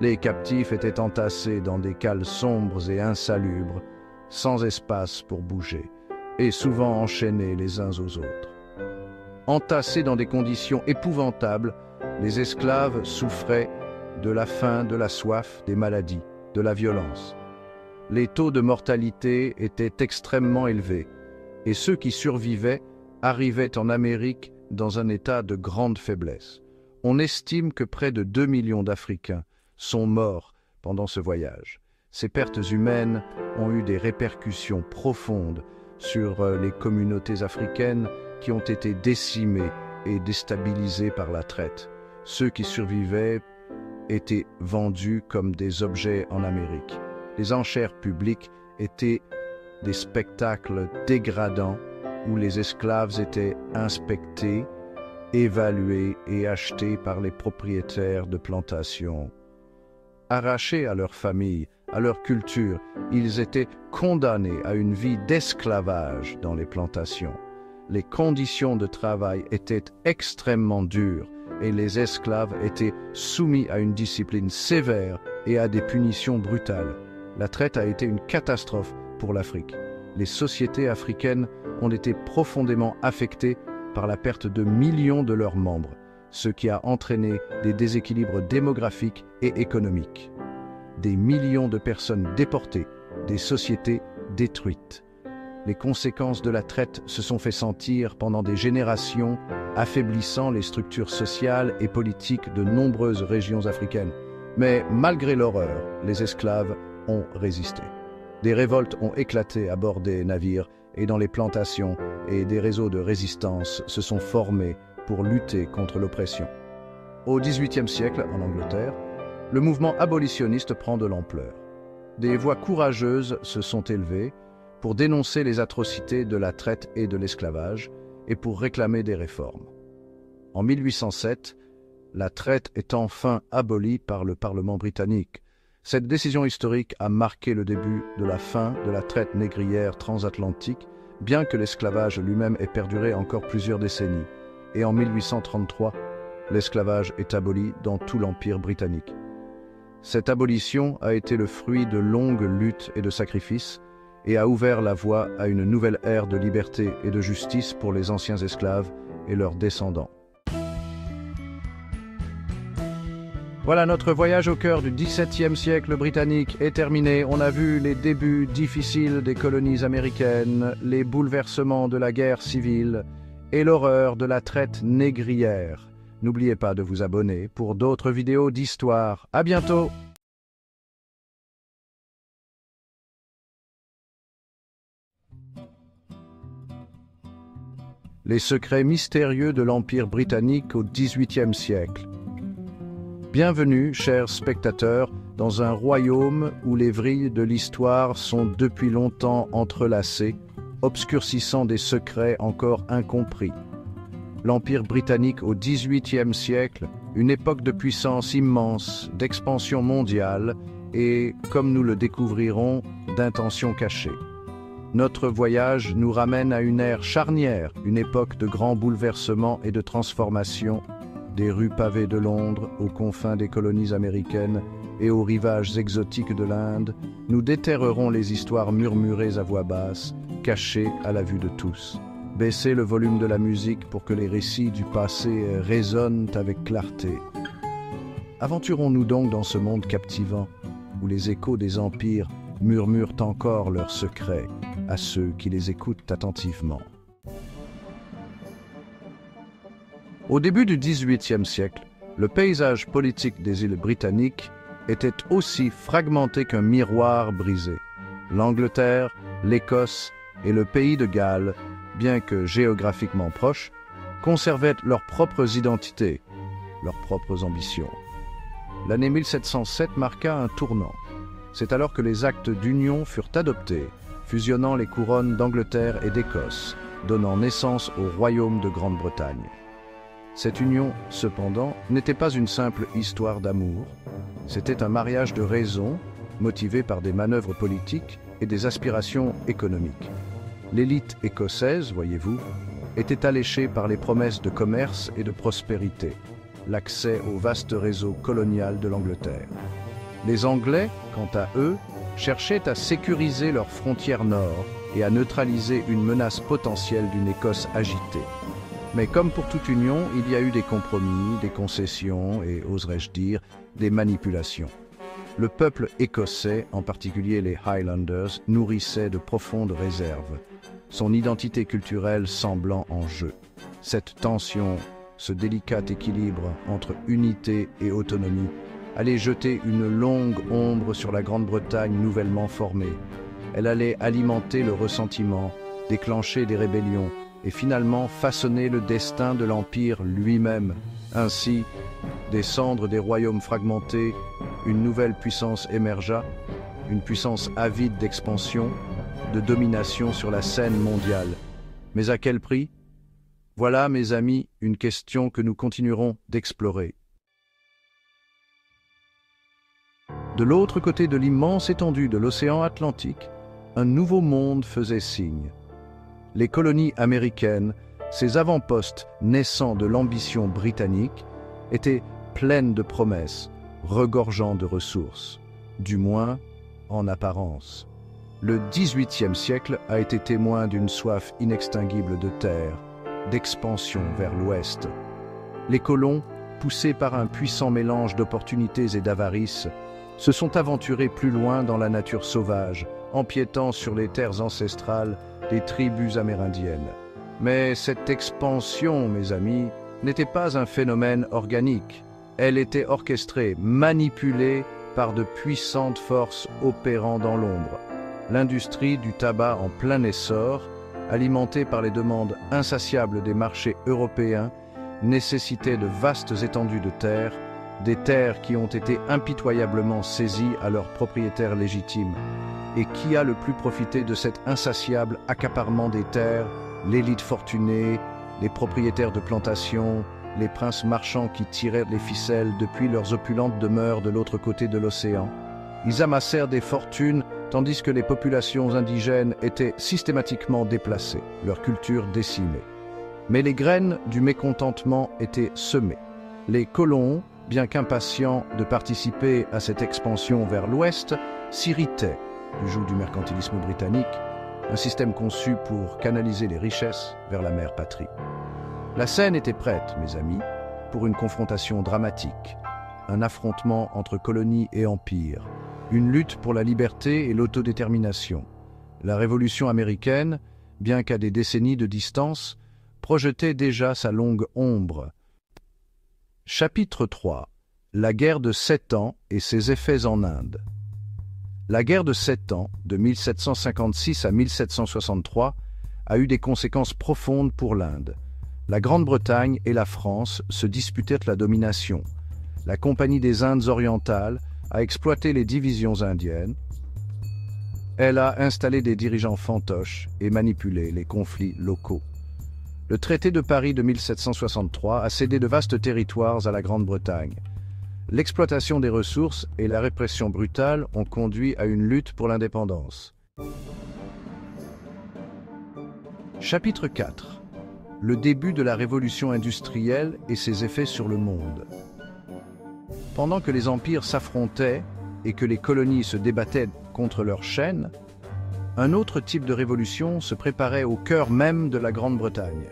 Les captifs étaient entassés dans des cales sombres et insalubres, sans espace pour bouger, et souvent enchaînés les uns aux autres. Entassés dans des conditions épouvantables, les esclaves souffraient de la faim, de la soif, des maladies, de la violence. Les taux de mortalité étaient extrêmement élevés, et ceux qui survivaient arrivaient en Amérique dans un état de grande faiblesse. On estime que près de 2 millions d'Africains sont morts pendant ce voyage. Ces pertes humaines ont eu des répercussions profondes sur les communautés africaines qui ont été décimées et déstabilisées par la traite. Ceux qui survivaient étaient vendus comme des objets en Amérique. Les enchères publiques étaient des spectacles dégradants où les esclaves étaient inspectés, évalués et achetés par les propriétaires de plantations. Arrachés à leur famille, à leur culture, ils étaient condamnés à une vie d'esclavage dans les plantations. Les conditions de travail étaient extrêmement dures et les esclaves étaient soumis à une discipline sévère et à des punitions brutales. La traite a été une catastrophe pour l'Afrique. Les sociétés africaines ont été profondément affectées par la perte de millions de leurs membres, ce qui a entraîné des déséquilibres démographiques et économiques. Des millions de personnes déportées, des sociétés détruites. Les conséquences de la traite se sont fait sentir pendant des générations, affaiblissant les structures sociales et politiques de nombreuses régions africaines. Mais malgré l'horreur, les esclaves ont résisté. Des révoltes ont éclaté à bord des navires et dans les plantations, et des réseaux de résistance se sont formés pour lutter contre l'oppression. Au XVIIIe siècle, en Angleterre, le mouvement abolitionniste prend de l'ampleur. Des voix courageuses se sont élevées pour dénoncer les atrocités de la traite et de l'esclavage et pour réclamer des réformes. En 1807, la traite est enfin abolie par le Parlement britannique. Cette décision historique a marqué le début de la fin de la traite négrière transatlantique, bien que l'esclavage lui-même ait perduré encore plusieurs décennies. Et en 1833, l'esclavage est aboli dans tout l'Empire britannique. Cette abolition a été le fruit de longues luttes et de sacrifices et a ouvert la voie à une nouvelle ère de liberté et de justice pour les anciens esclaves et leurs descendants. Voilà, notre voyage au cœur du XVIIe siècle britannique est terminé. On a vu les débuts difficiles des colonies américaines, les bouleversements de la guerre civile et l'horreur de la traite négrière. N'oubliez pas de vous abonner pour d'autres vidéos d'histoire. À bientôt! Les secrets mystérieux de l'Empire britannique au XVIIIe siècle. Bienvenue, chers spectateurs, dans un royaume où les vrilles de l'histoire sont depuis longtemps entrelacées, obscurcissant des secrets encore incompris. L'Empire britannique au XVIIIe siècle, une époque de puissance immense, d'expansion mondiale et, comme nous le découvrirons, d'intentions cachées. Notre voyage nous ramène à une ère charnière, une époque de grands bouleversements et de transformations, des rues pavées de Londres aux confins des colonies américaines et aux rivages exotiques de l'Inde. Nous déterrerons les histoires murmurées à voix basse, cachées à la vue de tous. Baissez le volume de la musique pour que les récits du passé résonnent avec clarté. Aventurons-nous donc dans ce monde captivant, où les échos des empires murmurent encore leurs secrets à ceux qui les écoutent attentivement. Au début du XVIIIe siècle, le paysage politique des îles britanniques était aussi fragmenté qu'un miroir brisé. L'Angleterre, l'Écosse et le pays de Galles, bien que géographiquement proches, conservaient leurs propres identités, leurs propres ambitions. L'année 1707 marqua un tournant. C'est alors que les actes d'union furent adoptés, fusionnant les couronnes d'Angleterre et d'Écosse, donnant naissance au royaume de Grande-Bretagne. Cette union, cependant, n'était pas une simple histoire d'amour, c'était un mariage de raison, motivé par des manœuvres politiques et des aspirations économiques. L'élite écossaise, voyez-vous, était alléchée par les promesses de commerce et de prospérité, l'accès au vaste réseau colonial de l'Angleterre. Les Anglais, quant à eux, cherchaient à sécuriser leurs frontières nord et à neutraliser une menace potentielle d'une Écosse agitée. Mais comme pour toute union, il y a eu des compromis, des concessions et, oserais-je dire, des manipulations. Le peuple écossais, en particulier les Highlanders, nourrissait de profondes réserves, son identité culturelle semblant en jeu. Cette tension, ce délicat équilibre entre unité et autonomie, allait jeter une longue ombre sur la Grande-Bretagne nouvellement formée. Elle allait alimenter le ressentiment, déclencher des rébellions et finalement façonner le destin de l'Empire lui-même. Ainsi, des cendres des royaumes fragmentés, une nouvelle puissance émergea, une puissance avide d'expansion, de domination sur la scène mondiale. Mais à quel prix? Voilà, mes amis, une question que nous continuerons d'explorer. De l'autre côté de l'immense étendue de l'océan Atlantique, un nouveau monde faisait signe. Les colonies américaines, ces avant-postes naissants de l'ambition britannique, étaient pleines de promesses, regorgeant de ressources, du moins en apparence. Le XVIIIe siècle a été témoin d'une soif inextinguible de terre, d'expansion vers l'ouest. Les colons, poussés par un puissant mélange d'opportunités et d'avarice, se sont aventurés plus loin dans la nature sauvage, empiétant sur les terres ancestrales des tribus amérindiennes. Mais cette expansion, mes amis, n'était pas un phénomène organique. Elle était orchestrée, manipulée par de puissantes forces opérant dans l'ombre. L'industrie du tabac en plein essor, alimentée par les demandes insatiables des marchés européens, nécessitait de vastes étendues de terres, des terres qui ont été impitoyablement saisies à leurs propriétaires légitimes. Et qui a le plus profité de cet insatiable accaparement des terres? L'élite fortunée, les propriétaires de plantations, les princes marchands qui tiraient les ficelles depuis leurs opulentes demeures de l'autre côté de l'océan. Ils amassèrent des fortunes tandis que les populations indigènes étaient systématiquement déplacées, leur culture décimée. Mais les graines du mécontentement étaient semées. Les colons, bien qu'impatients de participer à cette expansion vers l'ouest, s'irritaient du joug du mercantilisme britannique, un système conçu pour canaliser les richesses vers la mère patrie. La scène était prête, mes amis, pour une confrontation dramatique, un affrontement entre colonies et empire, une lutte pour la liberté et l'autodétermination. La Révolution américaine, bien qu'à des décennies de distance, projetait déjà sa longue ombre. Chapitre 3. La guerre de 7 ans et ses effets en Inde. La guerre de 7 ans, de 1756 à 1763, a eu des conséquences profondes pour l'Inde. La Grande-Bretagne et la France se disputèrent la domination. La Compagnie des Indes orientales a exploité les divisions indiennes. Elle a installé des dirigeants fantoches et manipulé les conflits locaux. Le traité de Paris de 1763 a cédé de vastes territoires à la Grande-Bretagne. L'exploitation des ressources et la répression brutale ont conduit à une lutte pour l'indépendance. Chapitre 4. Le début de la révolution industrielle et ses effets sur le monde. Pendant que les empires s'affrontaient et que les colonies se débattaient contre leurs chaînes, un autre type de révolution se préparait au cœur même de la Grande-Bretagne.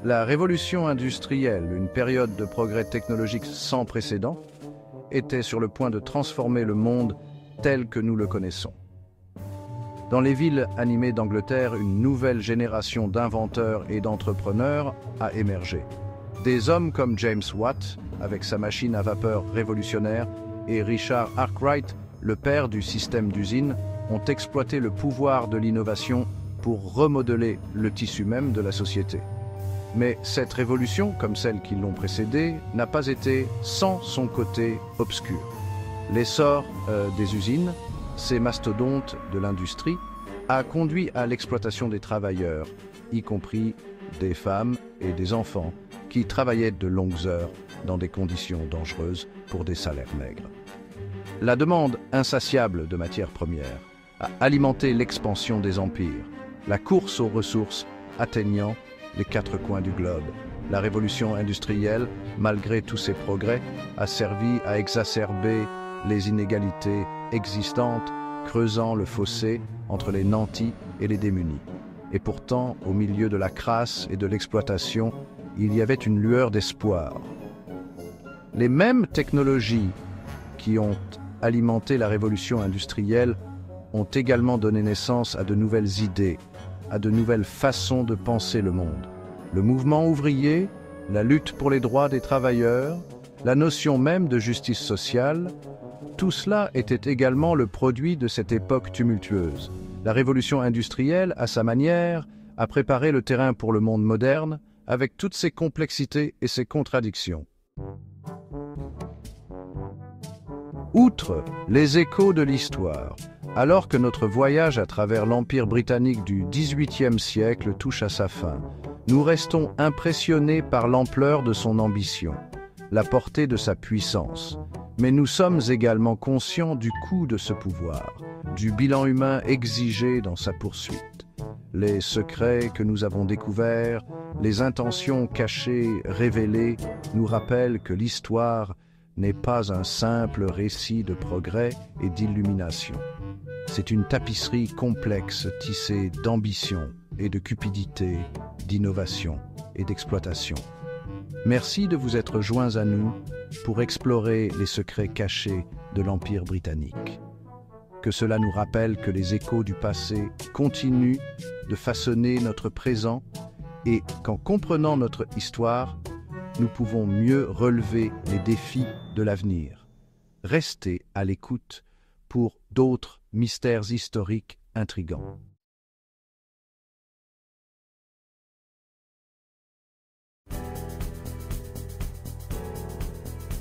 La révolution industrielle, une période de progrès technologique sans précédent, était sur le point de transformer le monde tel que nous le connaissons. Dans les villes animées d'Angleterre, une nouvelle génération d'inventeurs et d'entrepreneurs a émergé. Des hommes comme James Watt, avec sa machine à vapeur révolutionnaire, et Richard Arkwright, le père du système d'usine, ont exploité le pouvoir de l'innovation pour remodeler le tissu même de la société. Mais cette révolution, comme celles qui l'ont précédée, n'a pas été sans son côté obscur. L'essor des usines, ces mastodontes de l'industrie, a conduit à l'exploitation des travailleurs, y compris des femmes et des enfants, qui travaillaient de longues heures dans des conditions dangereuses pour des salaires maigres. La demande insatiable de matières premières a alimenté l'expansion des empires, la course aux ressources atteignant les 4 coins du globe. La révolution industrielle, malgré tous ses progrès, a servi à exacerber les inégalités existantes, creusant le fossé entre les nantis et les démunis. Et pourtant, au milieu de la crasse et de l'exploitation, il y avait une lueur d'espoir. Les mêmes technologies qui ont alimenté la révolution industrielle ont également donné naissance à de nouvelles idées, à de nouvelles façons de penser le monde. Le mouvement ouvrier, la lutte pour les droits des travailleurs, la notion même de justice sociale, tout cela était également le produit de cette époque tumultueuse. La révolution industrielle, à sa manière, a préparé le terrain pour le monde moderne, avec toutes ses complexités et ses contradictions. Outre les échos de l'histoire, alors que notre voyage à travers l'Empire britannique du XVIIIe siècle touche à sa fin, nous restons impressionnés par l'ampleur de son ambition, la portée de sa puissance. Mais nous sommes également conscients du coût de ce pouvoir, du bilan humain exigé dans sa poursuite. Les secrets que nous avons découverts, les intentions cachées, révélées, nous rappellent que l'histoire n'est pas un simple récit de progrès et d'illumination. C'est une tapisserie complexe tissée d'ambition et de cupidité, d'innovation et d'exploitation. Merci de vous être joints à nous pour explorer les secrets cachés de l'Empire britannique. Que cela nous rappelle que les échos du passé continuent de façonner notre présent et qu'en comprenant notre histoire, nous pouvons mieux relever les défis de l'avenir. Restez à l'écoute pour d'autres mystères historiques intrigants.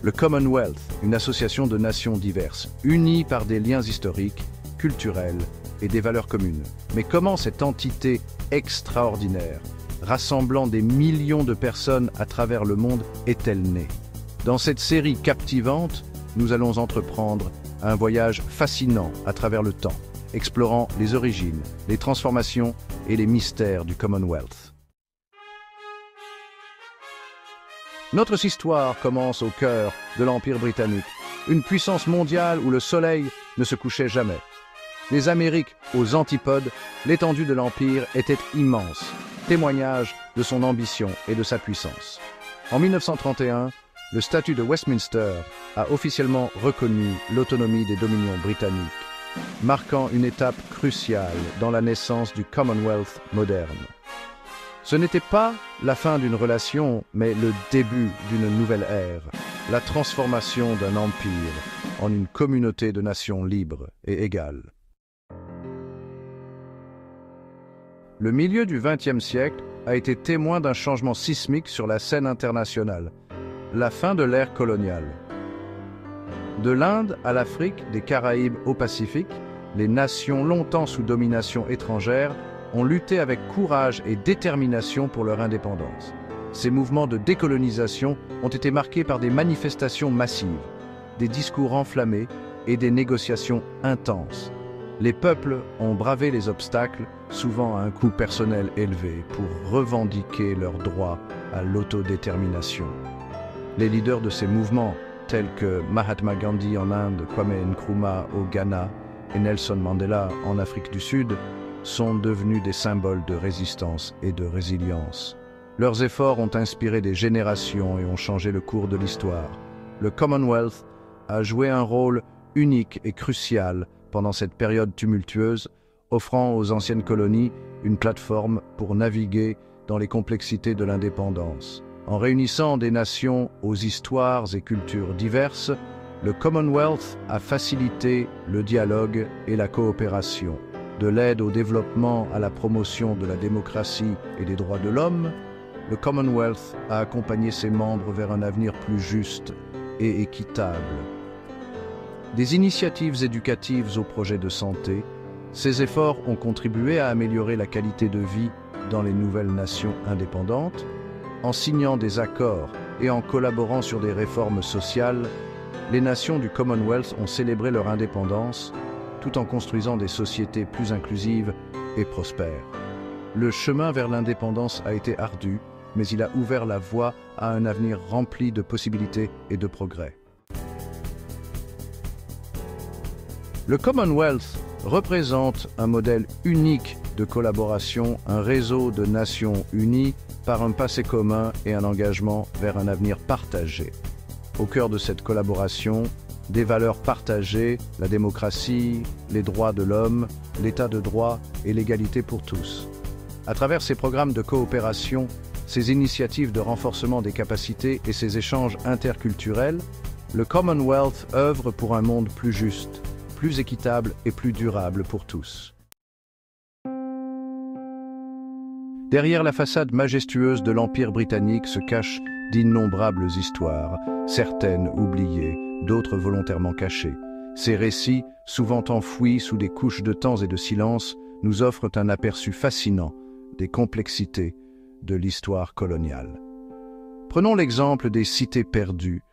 Le Commonwealth, une association de nations diverses, unies par des liens historiques, culturels et des valeurs communes. Mais comment cette entité extraordinaire, rassemblant des millions de personnes à travers le monde, est-elle née? Dans cette série captivante, nous allons entreprendre un voyage fascinant à travers le temps, explorant les origines, les transformations et les mystères du Commonwealth. Notre histoire commence au cœur de l'Empire britannique, une puissance mondiale où le soleil ne se couchait jamais. Les Amériques aux antipodes, l'étendue de l'Empire était immense, témoignage de son ambition et de sa puissance. En 1931, le statut de Westminster a officiellement reconnu l'autonomie des dominions britanniques, marquant une étape cruciale dans la naissance du Commonwealth moderne. Ce n'était pas la fin d'une relation, mais le début d'une nouvelle ère, la transformation d'un empire en une communauté de nations libres et égales. Le milieu du XXe siècle a été témoin d'un changement sismique sur la scène internationale, la fin de l'ère coloniale. De l'Inde à l'Afrique, des Caraïbes au Pacifique, les nations longtemps sous domination étrangère ont lutté avec courage et détermination pour leur indépendance. Ces mouvements de décolonisation ont été marqués par des manifestations massives, des discours enflammés et des négociations intenses. Les peuples ont bravé les obstacles, souvent à un coût personnel élevé, pour revendiquer leur droit à l'autodétermination. Les leaders de ces mouvements, tels que Mahatma Gandhi en Inde, Kwame Nkrumah au Ghana et Nelson Mandela en Afrique du Sud, sont devenus des symboles de résistance et de résilience. Leurs efforts ont inspiré des générations et ont changé le cours de l'histoire. Le Commonwealth a joué un rôle unique et crucial pendant cette période tumultueuse, offrant aux anciennes colonies une plateforme pour naviguer dans les complexités de l'indépendance. En réunissant des nations aux histoires et cultures diverses, le Commonwealth a facilité le dialogue et la coopération. De l'aide au développement à la promotion de la démocratie et des droits de l'homme, le Commonwealth a accompagné ses membres vers un avenir plus juste et équitable. Des initiatives éducatives aux projets de santé, ces efforts ont contribué à améliorer la qualité de vie dans les nouvelles nations indépendantes. En signant des accords et en collaborant sur des réformes sociales, les nations du Commonwealth ont célébré leur indépendance tout en construisant des sociétés plus inclusives et prospères. Le chemin vers l'indépendance a été ardu, mais il a ouvert la voie à un avenir rempli de possibilités et de progrès. Le Commonwealth représente un modèle unique de collaboration, un réseau de nations unies par un passé commun et un engagement vers un avenir partagé. Au cœur de cette collaboration, des valeurs partagées, la démocratie, les droits de l'homme, l'état de droit et l'égalité pour tous. À travers ces programmes de coopération, ces initiatives de renforcement des capacités et ces échanges interculturels, le Commonwealth œuvre pour un monde plus juste, plus équitable et plus durable pour tous. Derrière la façade majestueuse de l'Empire britannique se cachent d'innombrables histoires, certaines oubliées, d'autres volontairement cachées. Ces récits, souvent enfouis sous des couches de temps et de silence, nous offrent un aperçu fascinant des complexités de l'histoire coloniale. Prenons l'exemple des cités perdues,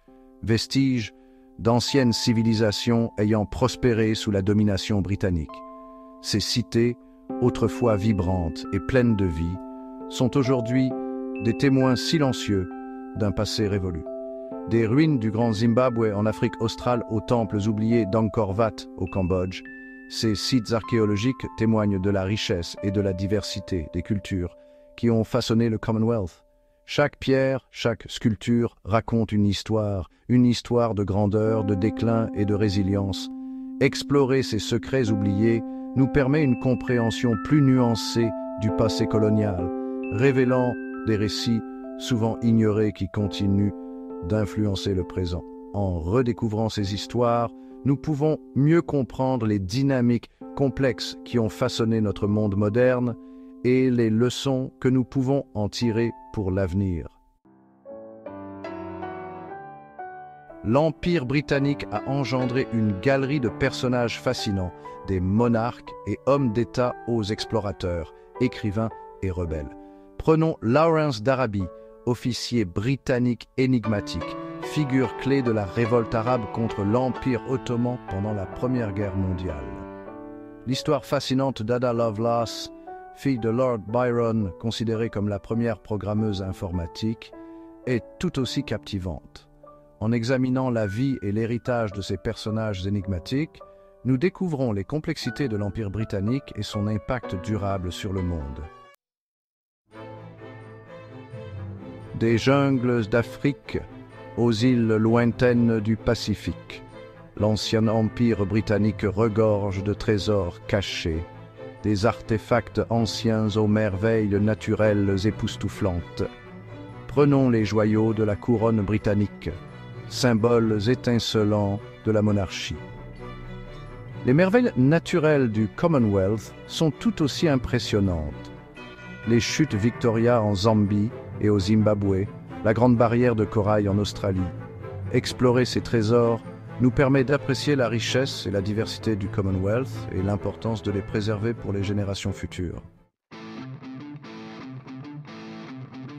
vestiges d'anciennes civilisations ayant prospéré sous la domination britannique. Ces cités, autrefois vibrantes et pleines de vie, sont aujourd'hui des témoins silencieux d'un passé révolu. Des ruines du Grand Zimbabwe en Afrique australe aux temples oubliés d'Angkor Wat au Cambodge, ces sites archéologiques témoignent de la richesse et de la diversité des cultures qui ont façonné le Commonwealth. Chaque pierre, chaque sculpture raconte une histoire de grandeur, de déclin et de résilience. Explorer ces secrets oubliés nous permet une compréhension plus nuancée du passé colonial, révélant des récits souvent ignorés qui continuent d'influencer le présent. En redécouvrant ces histoires, nous pouvons mieux comprendre les dynamiques complexes qui ont façonné notre monde moderne et les leçons que nous pouvons en tirer pour l'avenir. L'Empire britannique a engendré une galerie de personnages fascinants, des monarques et hommes d'État aux explorateurs, écrivains et rebelles. Prenons Lawrence d'Arabie, officier britannique énigmatique, figure clé de la révolte arabe contre l'Empire ottoman pendant la Première Guerre mondiale. L'histoire fascinante d'Ada Lovelace, fille de Lord Byron, considérée comme la première programmeuse informatique, est tout aussi captivante. En examinant la vie et l'héritage de ces personnages énigmatiques, nous découvrons les complexités de l'Empire britannique et son impact durable sur le monde. Des jungles d'Afrique aux îles lointaines du Pacifique, l'ancien empire britannique regorge de trésors cachés, des artefacts anciens aux merveilles naturelles époustouflantes. Prenons les joyaux de la couronne britannique, symboles étincelants de la monarchie. Les merveilles naturelles du Commonwealth sont tout aussi impressionnantes. Les chutes Victoria en Zambie et au Zimbabwe, la grande barrière de corail en Australie. Explorer ces trésors nous permet d'apprécier la richesse et la diversité du Commonwealth et l'importance de les préserver pour les générations futures.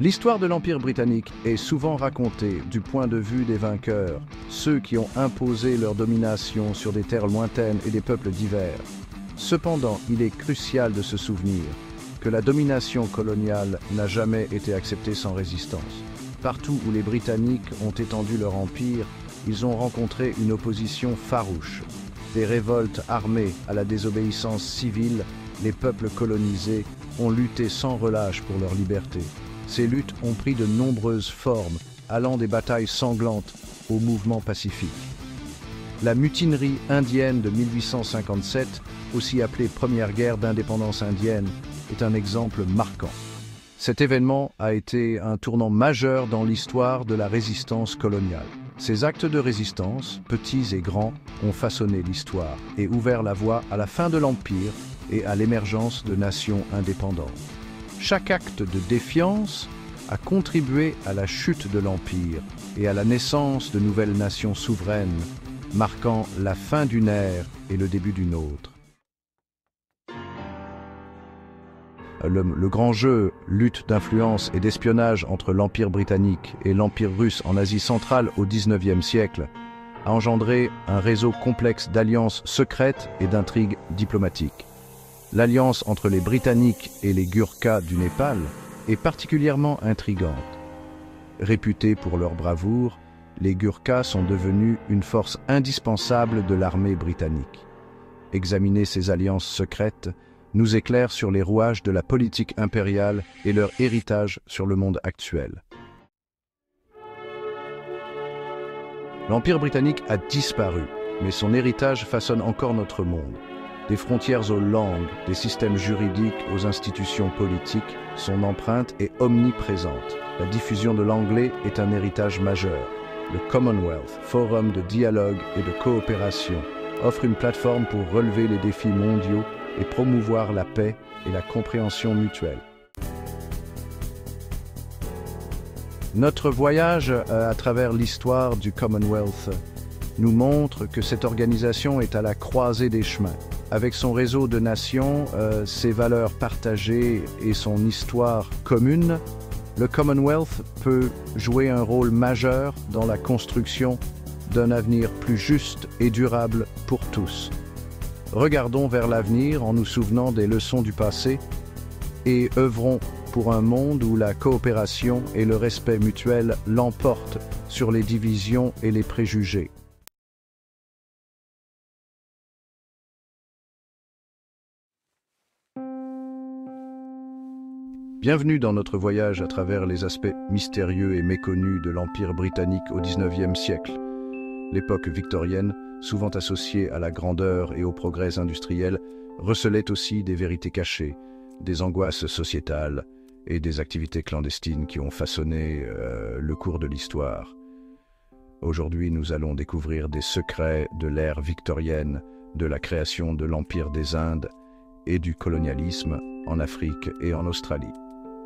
L'histoire de l'Empire britannique est souvent racontée du point de vue des vainqueurs, ceux qui ont imposé leur domination sur des terres lointaines et des peuples divers. Cependant, il est crucial de se souvenir que la domination coloniale n'a jamais été acceptée sans résistance. Partout où les Britanniques ont étendu leur empire, ils ont rencontré une opposition farouche. Des révoltes armées à la désobéissance civile, les peuples colonisés ont lutté sans relâche pour leur liberté. Ces luttes ont pris de nombreuses formes, allant des batailles sanglantes aux mouvements pacifiques. La mutinerie indienne de 1857, aussi appelée Première Guerre d'indépendance indienne, est un exemple marquant. Cet événement a été un tournant majeur dans l'histoire de la résistance coloniale. Ces actes de résistance, petits et grands, ont façonné l'histoire et ouvert la voie à la fin de l'Empire et à l'émergence de nations indépendantes. Chaque acte de défiance a contribué à la chute de l'Empire et à la naissance de nouvelles nations souveraines, marquant la fin d'une ère et le début d'une autre. Le grand jeu, lutte d'influence et d'espionnage entre l'Empire britannique et l'Empire russe en Asie centrale au XIXe siècle, a engendré un réseau complexe d'alliances secrètes et d'intrigues diplomatiques. L'alliance entre les Britanniques et les Gurkhas du Népal est particulièrement intrigante. Réputés pour leur bravoure, les Gurkhas sont devenus une force indispensable de l'armée britannique. Examiner ces alliances secrètes nous éclaire sur les rouages de la politique impériale et leur héritage sur le monde actuel. L'Empire britannique a disparu, mais son héritage façonne encore notre monde. Des frontières aux langues, des systèmes juridiques aux institutions politiques, son empreinte est omniprésente. La diffusion de l'anglais est un héritage majeur. Le Commonwealth, forum de dialogue et de coopération, offre une plateforme pour relever les défis mondiaux et promouvoir la paix et la compréhension mutuelle. Notre voyage à travers l'histoire du Commonwealth nous montre que cette organisation est à la croisée des chemins. Avec son réseau de nations, ses valeurs partagées et son histoire commune, le Commonwealth peut jouer un rôle majeur dans la construction d'un avenir plus juste et durable pour tous. Regardons vers l'avenir en nous souvenant des leçons du passé et œuvrons pour un monde où la coopération et le respect mutuel l'emportent sur les divisions et les préjugés. Bienvenue dans notre voyage à travers les aspects mystérieux et méconnus de l'Empire britannique au XIXe siècle. L'époque victorienne, souvent associée à la grandeur et au progrès industriel, recelait aussi des vérités cachées, des angoisses sociétales et des activités clandestines qui ont façonné le cours de l'histoire. Aujourd'hui, nous allons découvrir des secrets de l'ère victorienne, de la création de l'Empire des Indes et du colonialisme en Afrique et en Australie.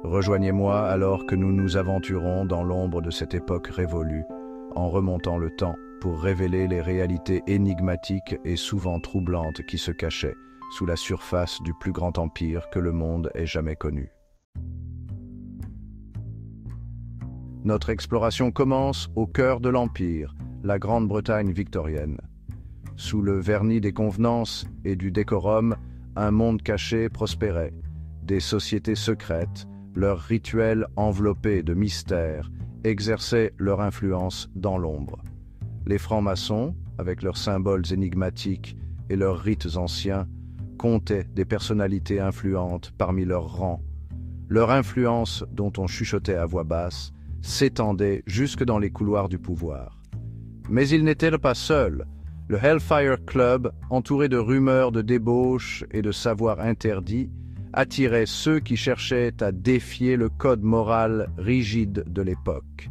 Rejoignez-moi alors que nous nous aventurons dans l'ombre de cette époque révolue, en remontant le temps pour révéler les réalités énigmatiques et souvent troublantes qui se cachaient sous la surface du plus grand empire que le monde ait jamais connu. Notre exploration commence au cœur de l'Empire, la Grande-Bretagne victorienne. Sous le vernis des convenances et du décorum, un monde caché prospérait. Des sociétés secrètes, leurs rituels enveloppés de mystères, exerçaient leur influence dans l'ombre. Les francs-maçons, avec leurs symboles énigmatiques et leurs rites anciens, comptaient des personnalités influentes parmi leurs rangs. Leur influence, dont on chuchotait à voix basse, s'étendait jusque dans les couloirs du pouvoir. Mais ils n'étaient pas seuls. Le Hellfire Club, entouré de rumeurs de débauche et de savoirs interdits, attirait ceux qui cherchaient à défier le code moral rigide de l'époque.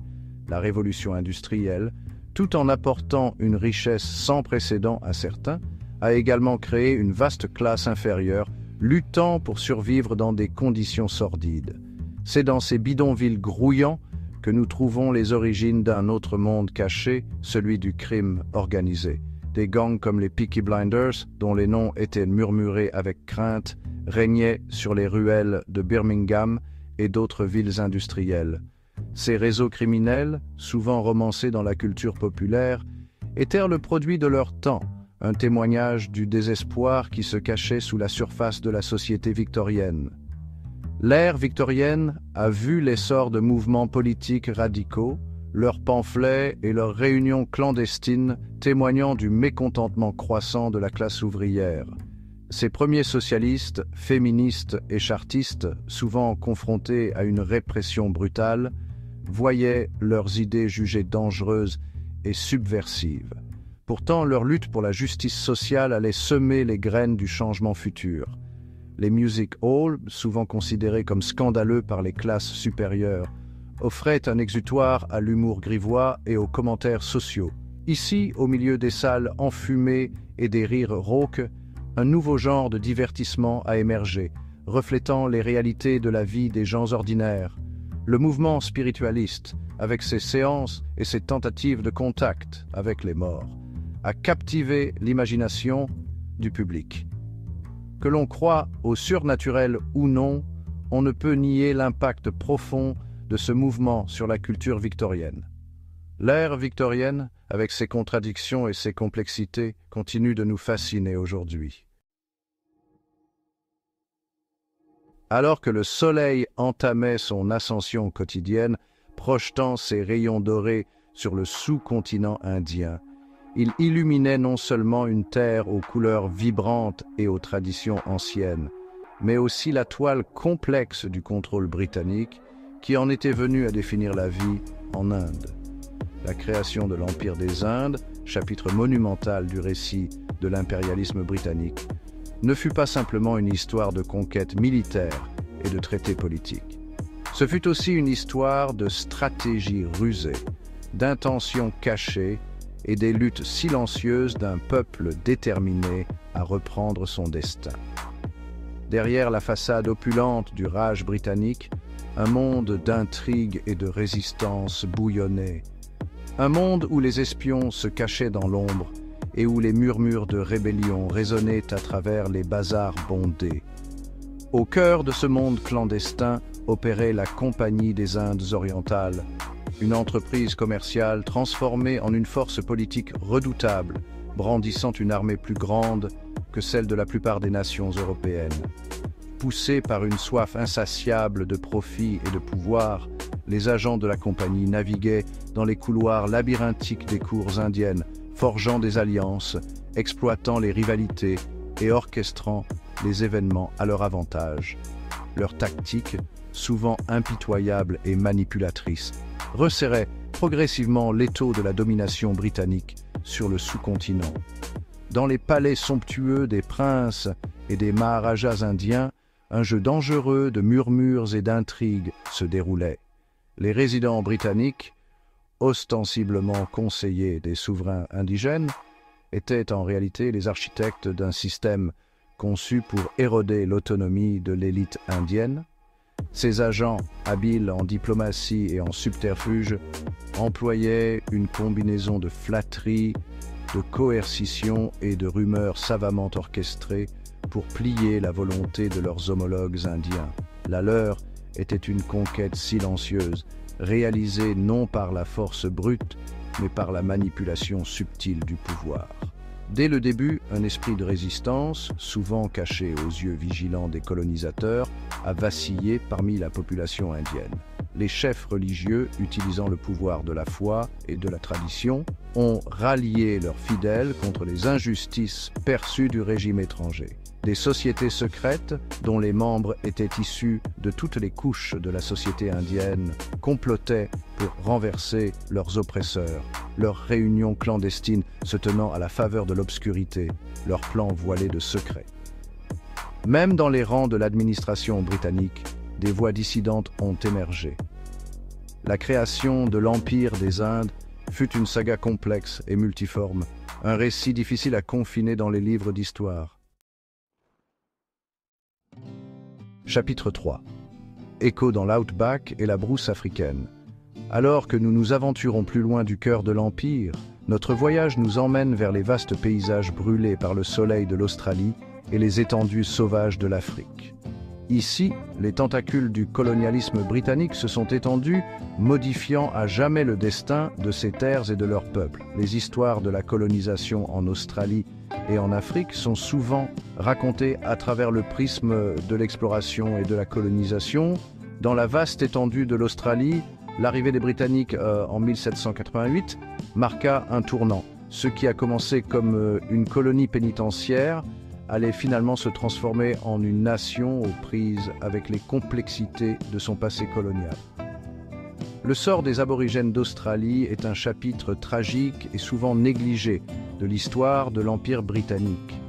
La révolution industrielle, tout en apportant une richesse sans précédent à certains, a également créé une vaste classe inférieure, luttant pour survivre dans des conditions sordides. C'est dans ces bidonvilles grouillants que nous trouvons les origines d'un autre monde caché, celui du crime organisé. Des gangs comme les Peaky Blinders, dont les noms étaient murmurés avec crainte, régnaient sur les ruelles de Birmingham et d'autres villes industrielles. Ces réseaux criminels, souvent romancés dans la culture populaire, étaient le produit de leur temps, un témoignage du désespoir qui se cachait sous la surface de la société victorienne. L'ère victorienne a vu l'essor de mouvements politiques radicaux, leurs pamphlets et leurs réunions clandestines témoignant du mécontentement croissant de la classe ouvrière. Ces premiers socialistes, féministes et chartistes, souvent confrontés à une répression brutale, voyaient leurs idées jugées dangereuses et subversives. Pourtant, leur lutte pour la justice sociale allait semer les graines du changement futur. Les music halls, souvent considérés comme scandaleux par les classes supérieures, offraient un exutoire à l'humour grivois et aux commentaires sociaux. Ici, au milieu des salles enfumées et des rires rauques, un nouveau genre de divertissement a émergé, reflétant les réalités de la vie des gens ordinaires. Le mouvement spiritualiste, avec ses séances et ses tentatives de contact avec les morts, a captivé l'imagination du public. Que l'on croit au surnaturel ou non, on ne peut nier l'impact profond de ce mouvement sur la culture victorienne. L'ère victorienne, avec ses contradictions et ses complexités, continue de nous fasciner aujourd'hui. Alors que le soleil entamait son ascension quotidienne, projetant ses rayons dorés sur le sous-continent indien, il illuminait non seulement une terre aux couleurs vibrantes et aux traditions anciennes, mais aussi la toile complexe du contrôle britannique qui en était venu à définir la vie en Inde. La création de l'Empire des Indes, chapitre monumental du récit de l'impérialisme britannique, ne fut pas simplement une histoire de conquête militaire et de traités politiques. Ce fut aussi une histoire de stratégie rusée, d'intentions cachées et des luttes silencieuses d'un peuple déterminé à reprendre son destin. Derrière la façade opulente du Raj britannique, un monde d'intrigues et de résistance bouillonnait. Un monde où les espions se cachaient dans l'ombre et où les murmures de rébellion résonnaient à travers les bazars bondés. Au cœur de ce monde clandestin opérait la Compagnie des Indes orientales, une entreprise commerciale transformée en une force politique redoutable, brandissant une armée plus grande que celle de la plupart des nations européennes. Poussés par une soif insatiable de profit et de pouvoir, les agents de la compagnie naviguaient dans les couloirs labyrinthiques des cours indiennes, forgeant des alliances, exploitant les rivalités et orchestrant les événements à leur avantage. Leur tactique, souvent impitoyable et manipulatrice, resserrait progressivement l'étau de la domination britannique sur le sous-continent. Dans les palais somptueux des princes et des maharajas indiens, un jeu dangereux de murmures et d'intrigues se déroulait. Les résidents britanniques, ostensiblement conseillers des souverains indigènes, étaient en réalité les architectes d'un système conçu pour éroder l'autonomie de l'élite indienne. Ces agents, habiles en diplomatie et en subterfuge, employaient une combinaison de flatterie, de coercition et de rumeurs savamment orchestrées pour plier la volonté de leurs homologues indiens. La leur était une conquête silencieuse, réalisée non par la force brute, mais par la manipulation subtile du pouvoir. Dès le début, un esprit de résistance, souvent caché aux yeux vigilants des colonisateurs, a vacillé parmi la population indienne. Les chefs religieux, utilisant le pouvoir de la foi et de la tradition, ont rallié leurs fidèles contre les injustices perçues du régime étranger. Des sociétés secrètes, dont les membres étaient issus de toutes les couches de la société indienne, complotaient pour renverser leurs oppresseurs, leurs réunions clandestines se tenant à la faveur de l'obscurité, leurs plans voilés de secrets. Même dans les rangs de l'administration britannique, des voix dissidentes ont émergé. La création de l'Empire des Indes fut une saga complexe et multiforme, un récit difficile à confiner dans les livres d'histoire. Chapitre 3. Écho dans l'Outback et la brousse africaine. Alors que nous nous aventurons plus loin du cœur de l'Empire, notre voyage nous emmène vers les vastes paysages brûlés par le soleil de l'Australie et les étendues sauvages de l'Afrique. Ici, les tentacules du colonialisme britannique se sont étendus, modifiant à jamais le destin de ces terres et de leurs peuples. Les histoires de la colonisation en Australie et en Afrique sont souvent racontées à travers le prisme de l'exploration et de la colonisation. Dans la vaste étendue de l'Australie, l'arrivée des Britanniques en 1788 marqua un tournant. Ce qui a commencé comme une colonie pénitentiaire allait finalement se transformer en une nation aux prises avec les complexités de son passé colonial. Le sort des aborigènes d'Australie est un chapitre tragique et souvent négligé de l'histoire de l'Empire britannique.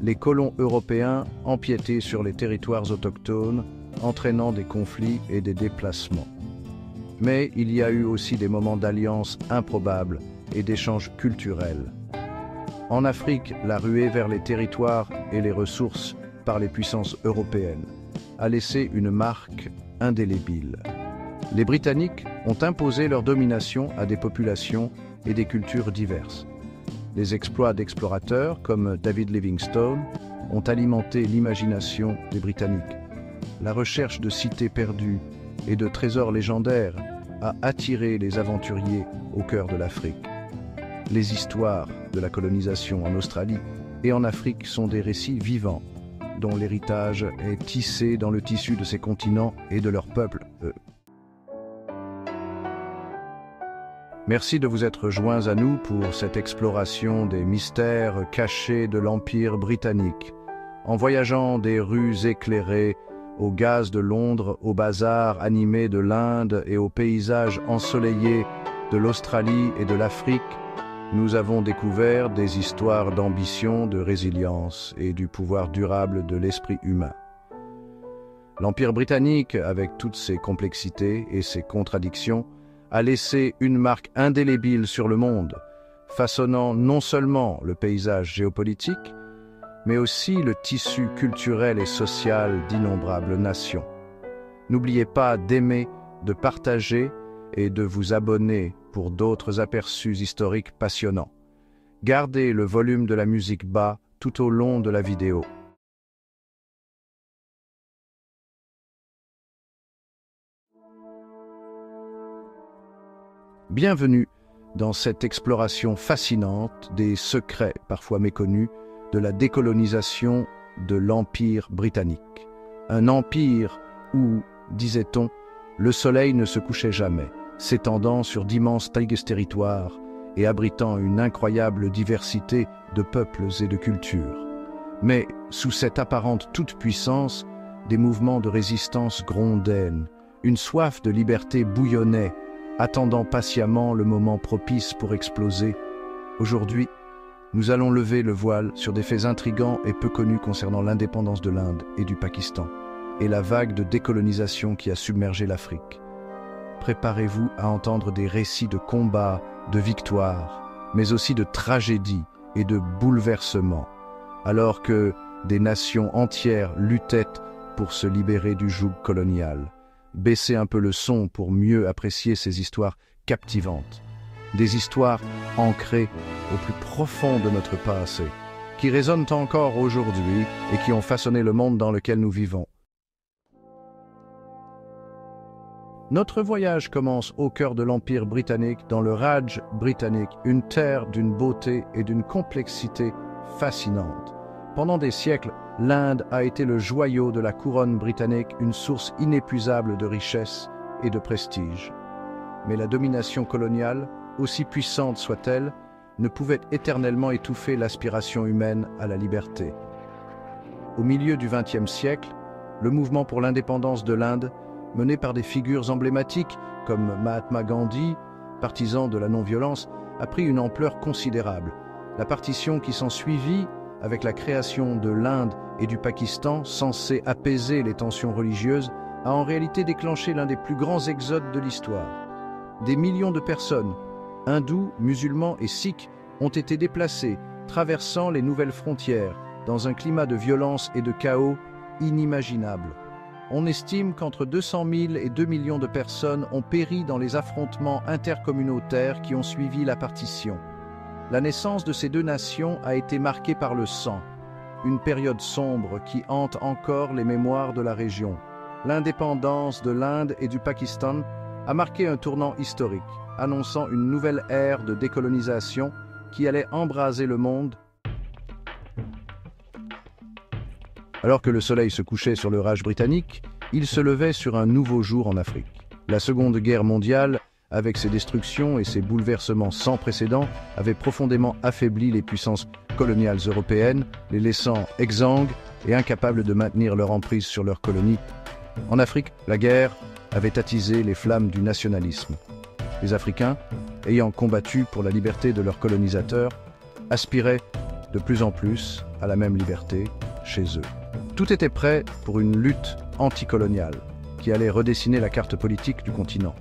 Les colons européens empiétaient sur les territoires autochtones, entraînant des conflits et des déplacements. Mais il y a eu aussi des moments d'alliance improbables et d'échanges culturels. En Afrique, la ruée vers les territoires et les ressources par les puissances européennes a laissé une marque indélébile. Les Britanniques ont imposé leur domination à des populations et des cultures diverses. Les exploits d'explorateurs comme David Livingstone ont alimenté l'imagination des Britanniques. La recherche de cités perdues et de trésors légendaires a attiré les aventuriers au cœur de l'Afrique. Les histoires de la colonisation en Australie et en Afrique sont des récits vivants, dont l'héritage est tissé dans le tissu de ces continents et de leurs peuples. Merci de vous être joints à nous pour cette exploration des mystères cachés de l'Empire britannique. En voyageant des rues éclairées, au gaz de Londres, aux bazars animés de l'Inde et aux paysages ensoleillés de l'Australie et de l'Afrique, nous avons découvert des histoires d'ambition, de résilience et du pouvoir durable de l'esprit humain. L'Empire britannique, avec toutes ses complexités et ses contradictions, a laissé une marque indélébile sur le monde, façonnant non seulement le paysage géopolitique, mais aussi le tissu culturel et social d'innombrables nations. N'oubliez pas d'aimer, de partager et de vous abonner pour d'autres aperçus historiques passionnants. Gardez le volume de la musique bas tout au long de la vidéo. Bienvenue dans cette exploration fascinante des secrets, parfois méconnus, de la décolonisation de l'Empire britannique. Un empire où, disait-on, le soleil ne se couchait jamais, s'étendant sur d'immenses territoires et abritant une incroyable diversité de peuples et de cultures. Mais sous cette apparente toute-puissance, des mouvements de résistance grondaient, une soif de liberté bouillonnait, attendant patiemment le moment propice pour exploser. Aujourd'hui, nous allons lever le voile sur des faits intrigants et peu connus concernant l'indépendance de l'Inde et du Pakistan, et la vague de décolonisation qui a submergé l'Afrique. Préparez-vous à entendre des récits de combats, de victoires, mais aussi de tragédies et de bouleversements, alors que des nations entières luttaient pour se libérer du joug colonial. Baissez un peu le son pour mieux apprécier ces histoires captivantes. Des histoires ancrées au plus profond de notre passé, qui résonnent encore aujourd'hui et qui ont façonné le monde dans lequel nous vivons. Notre voyage commence au cœur de l'Empire britannique, dans le Raj britannique, une terre d'une beauté et d'une complexité fascinante. Pendant des siècles, l'Inde a été le joyau de la couronne britannique, une source inépuisable de richesse et de prestige. Mais la domination coloniale, aussi puissante soit-elle, ne pouvait éternellement étouffer l'aspiration humaine à la liberté. Au milieu du XXe siècle, le mouvement pour l'indépendance de l'Inde, mené par des figures emblématiques comme Mahatma Gandhi, partisan de la non-violence, a pris une ampleur considérable. La partition qui s'ensuivit, avec la création de l'Inde et du Pakistan, censée apaiser les tensions religieuses, a en réalité déclenché l'un des plus grands exodes de l'histoire. Des millions de personnes, hindous, musulmans et sikhs, ont été déplacés, traversant les nouvelles frontières, dans un climat de violence et de chaos inimaginable. On estime qu'entre 200 000 et 2 millions de personnes ont péri dans les affrontements intercommunautaires qui ont suivi la partition. La naissance de ces deux nations a été marquée par le sang, une période sombre qui hante encore les mémoires de la région. L'indépendance de l'Inde et du Pakistan a marqué un tournant historique, annonçant une nouvelle ère de décolonisation qui allait embraser le monde. Alors que le soleil se couchait sur le Raj britannique, il se levait sur un nouveau jour en Afrique. La Seconde Guerre mondiale, avec ses destructions et ses bouleversements sans précédent, avait profondément affaibli les puissances coloniales européennes, les laissant exsangues et incapables de maintenir leur emprise sur leurs colonies. En Afrique, la guerre avait attisé les flammes du nationalisme. Les Africains, ayant combattu pour la liberté de leurs colonisateurs, aspiraient de plus en plus à la même liberté chez eux. Tout était prêt pour une lutte anticoloniale qui allait redessiner la carte politique du continent.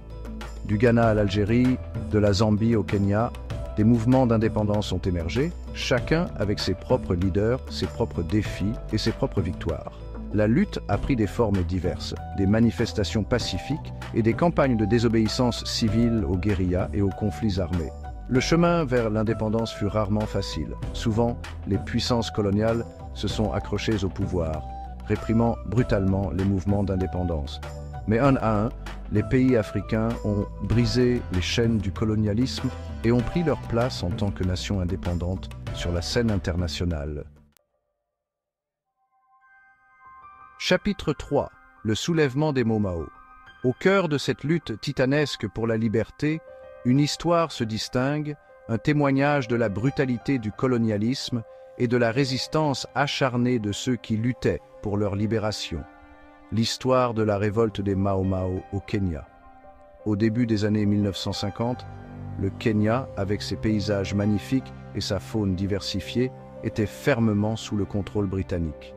Du Ghana à l'Algérie, de la Zambie au Kenya, des mouvements d'indépendance ont émergé, chacun avec ses propres leaders, ses propres défis et ses propres victoires. La lutte a pris des formes diverses, des manifestations pacifiques et des campagnes de désobéissance civile aux guérillas et aux conflits armés. Le chemin vers l'indépendance fut rarement facile. Souvent, les puissances coloniales se sont accrochées au pouvoir, réprimant brutalement les mouvements d'indépendance. Mais un à un, les pays africains ont brisé les chaînes du colonialisme et ont pris leur place en tant que nation indépendante sur la scène internationale. Chapitre 3. Le soulèvement des Mau-Mau. Au cœur de cette lutte titanesque pour la liberté, une histoire se distingue, un témoignage de la brutalité du colonialisme et de la résistance acharnée de ceux qui luttaient pour leur libération. L'histoire de la révolte des Mau Mau au Kenya. Au début des années 1950, le Kenya, avec ses paysages magnifiques et sa faune diversifiée, était fermement sous le contrôle britannique.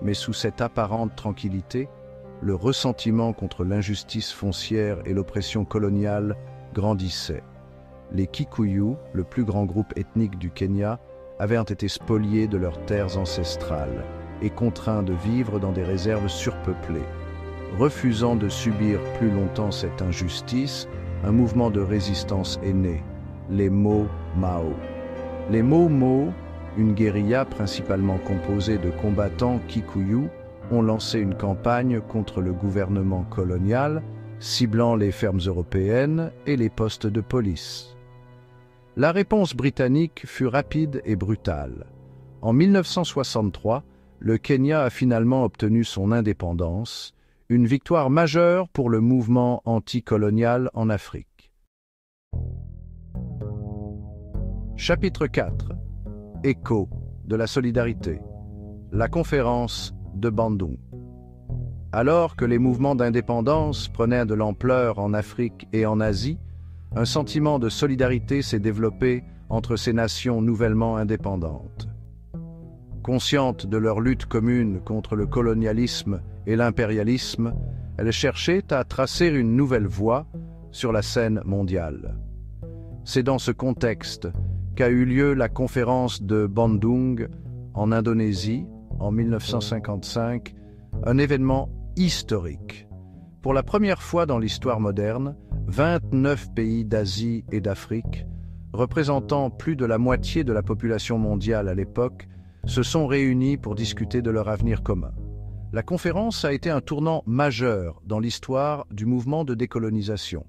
Mais sous cette apparente tranquillité, le ressentiment contre l'injustice foncière et l'oppression coloniale grandissait. Les Kikuyu, le plus grand groupe ethnique du Kenya, avaient été spoliés de leurs terres ancestrales et contraints de vivre dans des réserves surpeuplées. Refusant de subir plus longtemps cette injustice, un mouvement de résistance est né, les Mau Mau. Les Mau Mau, une guérilla principalement composée de combattants Kikuyu, ont lancé une campagne contre le gouvernement colonial, ciblant les fermes européennes et les postes de police. La réponse britannique fut rapide et brutale. En 1963, le Kenya a finalement obtenu son indépendance, une victoire majeure pour le mouvement anticolonial en Afrique. Chapitre 4. Écho de la solidarité. La conférence de Bandung. Alors que les mouvements d'indépendance prenaient de l'ampleur en Afrique et en Asie, un sentiment de solidarité s'est développé entre ces nations nouvellement indépendantes. Conscientes de leur lutte commune contre le colonialisme et l'impérialisme, elles cherchaient à tracer une nouvelle voie sur la scène mondiale. C'est dans ce contexte qu'a eu lieu la conférence de Bandung en Indonésie en 1955, un événement historique. Pour la première fois dans l'histoire moderne, 29 pays d'Asie et d'Afrique, représentant plus de la moitié de la population mondiale à l'époque, se sont réunis pour discuter de leur avenir commun. La conférence a été un tournant majeur dans l'histoire du mouvement de décolonisation.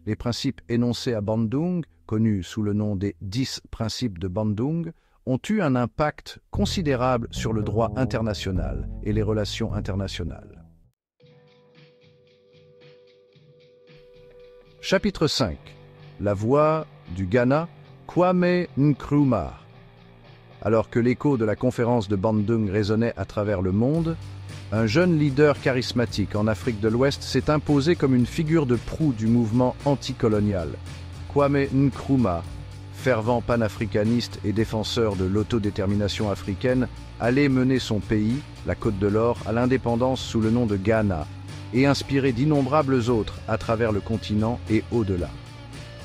Les principes énoncés à Bandung, connus sous le nom des 10 principes de Bandung, ont eu un impact considérable sur le droit international et les relations internationales. Chapitre 5. La voix du Ghana, Kwame Nkrumah. Alors que l'écho de la conférence de Bandung résonnait à travers le monde, un jeune leader charismatique en Afrique de l'Ouest s'est imposé comme une figure de proue du mouvement anticolonial. Kwame Nkrumah, fervent panafricaniste et défenseur de l'autodétermination africaine, allait mener son pays, la Côte de l'Or, à l'indépendance sous le nom de Ghana et inspirer d'innombrables autres à travers le continent et au-delà.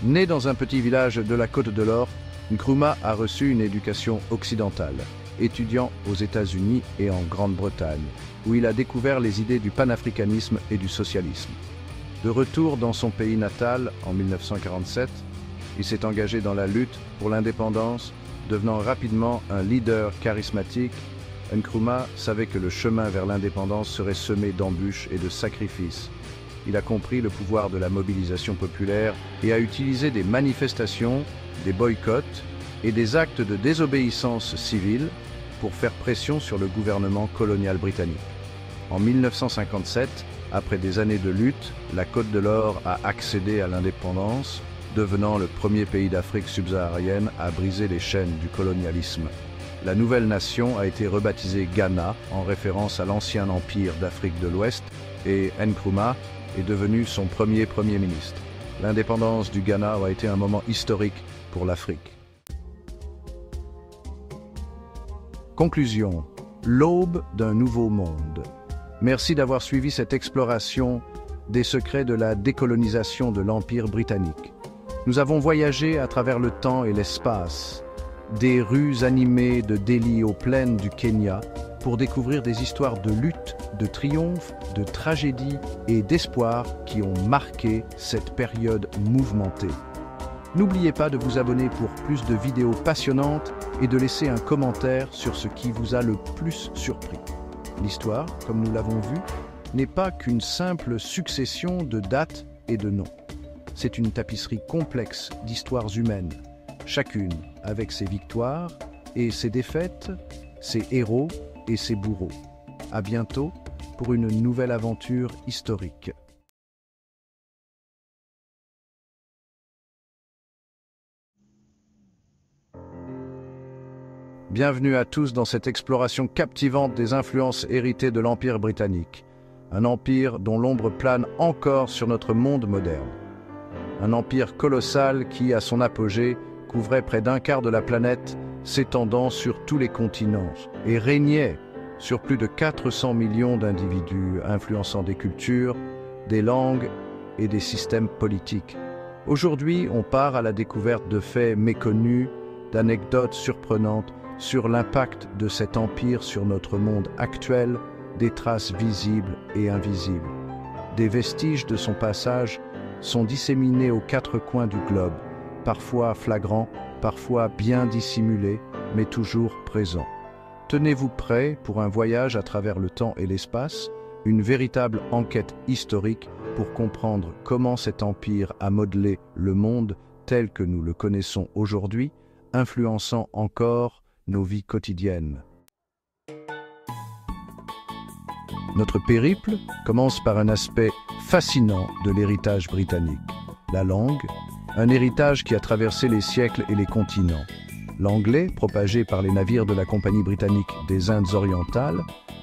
Né dans un petit village de la Côte de l'Or, Nkrumah a reçu une éducation occidentale, étudiant aux États-Unis et en Grande-Bretagne, où il a découvert les idées du panafricanisme et du socialisme. De retour dans son pays natal en 1947, il s'est engagé dans la lutte pour l'indépendance, devenant rapidement un leader charismatique. Nkrumah savait que le chemin vers l'indépendance serait semé d'embûches et de sacrifices. Il a compris le pouvoir de la mobilisation populaire et a utilisé des manifestations, des boycotts et des actes de désobéissance civile pour faire pression sur le gouvernement colonial britannique. En 1957, après des années de lutte, la Côte de l'Or a accédé à l'indépendance, devenant le premier pays d'Afrique subsaharienne à briser les chaînes du colonialisme. La nouvelle nation a été rebaptisée Ghana en référence à l'ancien empire d'Afrique de l'Ouest et Nkrumah est devenu son premier ministre. L'indépendance du Ghana a été un moment historique pour l'Afrique. Conclusion. L'aube d'un nouveau monde. Merci d'avoir suivi cette exploration des secrets de la décolonisation de l'Empire britannique. Nous avons voyagé à travers le temps et l'espace, des rues animées de Delhi aux plaines du Kenya, pour découvrir des histoires de lutte, de triomphe, de tragédie et d'espoir qui ont marqué cette période mouvementée. N'oubliez pas de vous abonner pour plus de vidéos passionnantes et de laisser un commentaire sur ce qui vous a le plus surpris. L'histoire, comme nous l'avons vu, n'est pas qu'une simple succession de dates et de noms. C'est une tapisserie complexe d'histoires humaines, chacune avec ses victoires et ses défaites, ses héros et ses bourreaux. À bientôt pour une nouvelle aventure historique. Bienvenue à tous dans cette exploration captivante des influences héritées de l'Empire britannique. Un empire dont l'ombre plane encore sur notre monde moderne. Un empire colossal qui, à son apogée, couvrait près d'un quart de la planète, s'étendant sur tous les continents et régnait sur plus de 400 millions d'individus, influençant des cultures, des langues et des systèmes politiques. Aujourd'hui, on part à la découverte de faits méconnus, d'anecdotes surprenantes sur l'impact de cet empire sur notre monde actuel, des traces visibles et invisibles. Des vestiges de son passage sont disséminés aux quatre coins du globe, parfois flagrants, parfois bien dissimulés, mais toujours présents. Tenez-vous prêts pour un voyage à travers le temps et l'espace, une véritable enquête historique pour comprendre comment cet empire a modelé le monde tel que nous le connaissons aujourd'hui, influençant encore nos vies quotidiennes. Notre périple commence par un aspect fascinant de l'héritage britannique. La langue, un héritage qui a traversé les siècles et les continents. L'anglais, propagé par les navires de la Compagnie britannique des Indes orientales,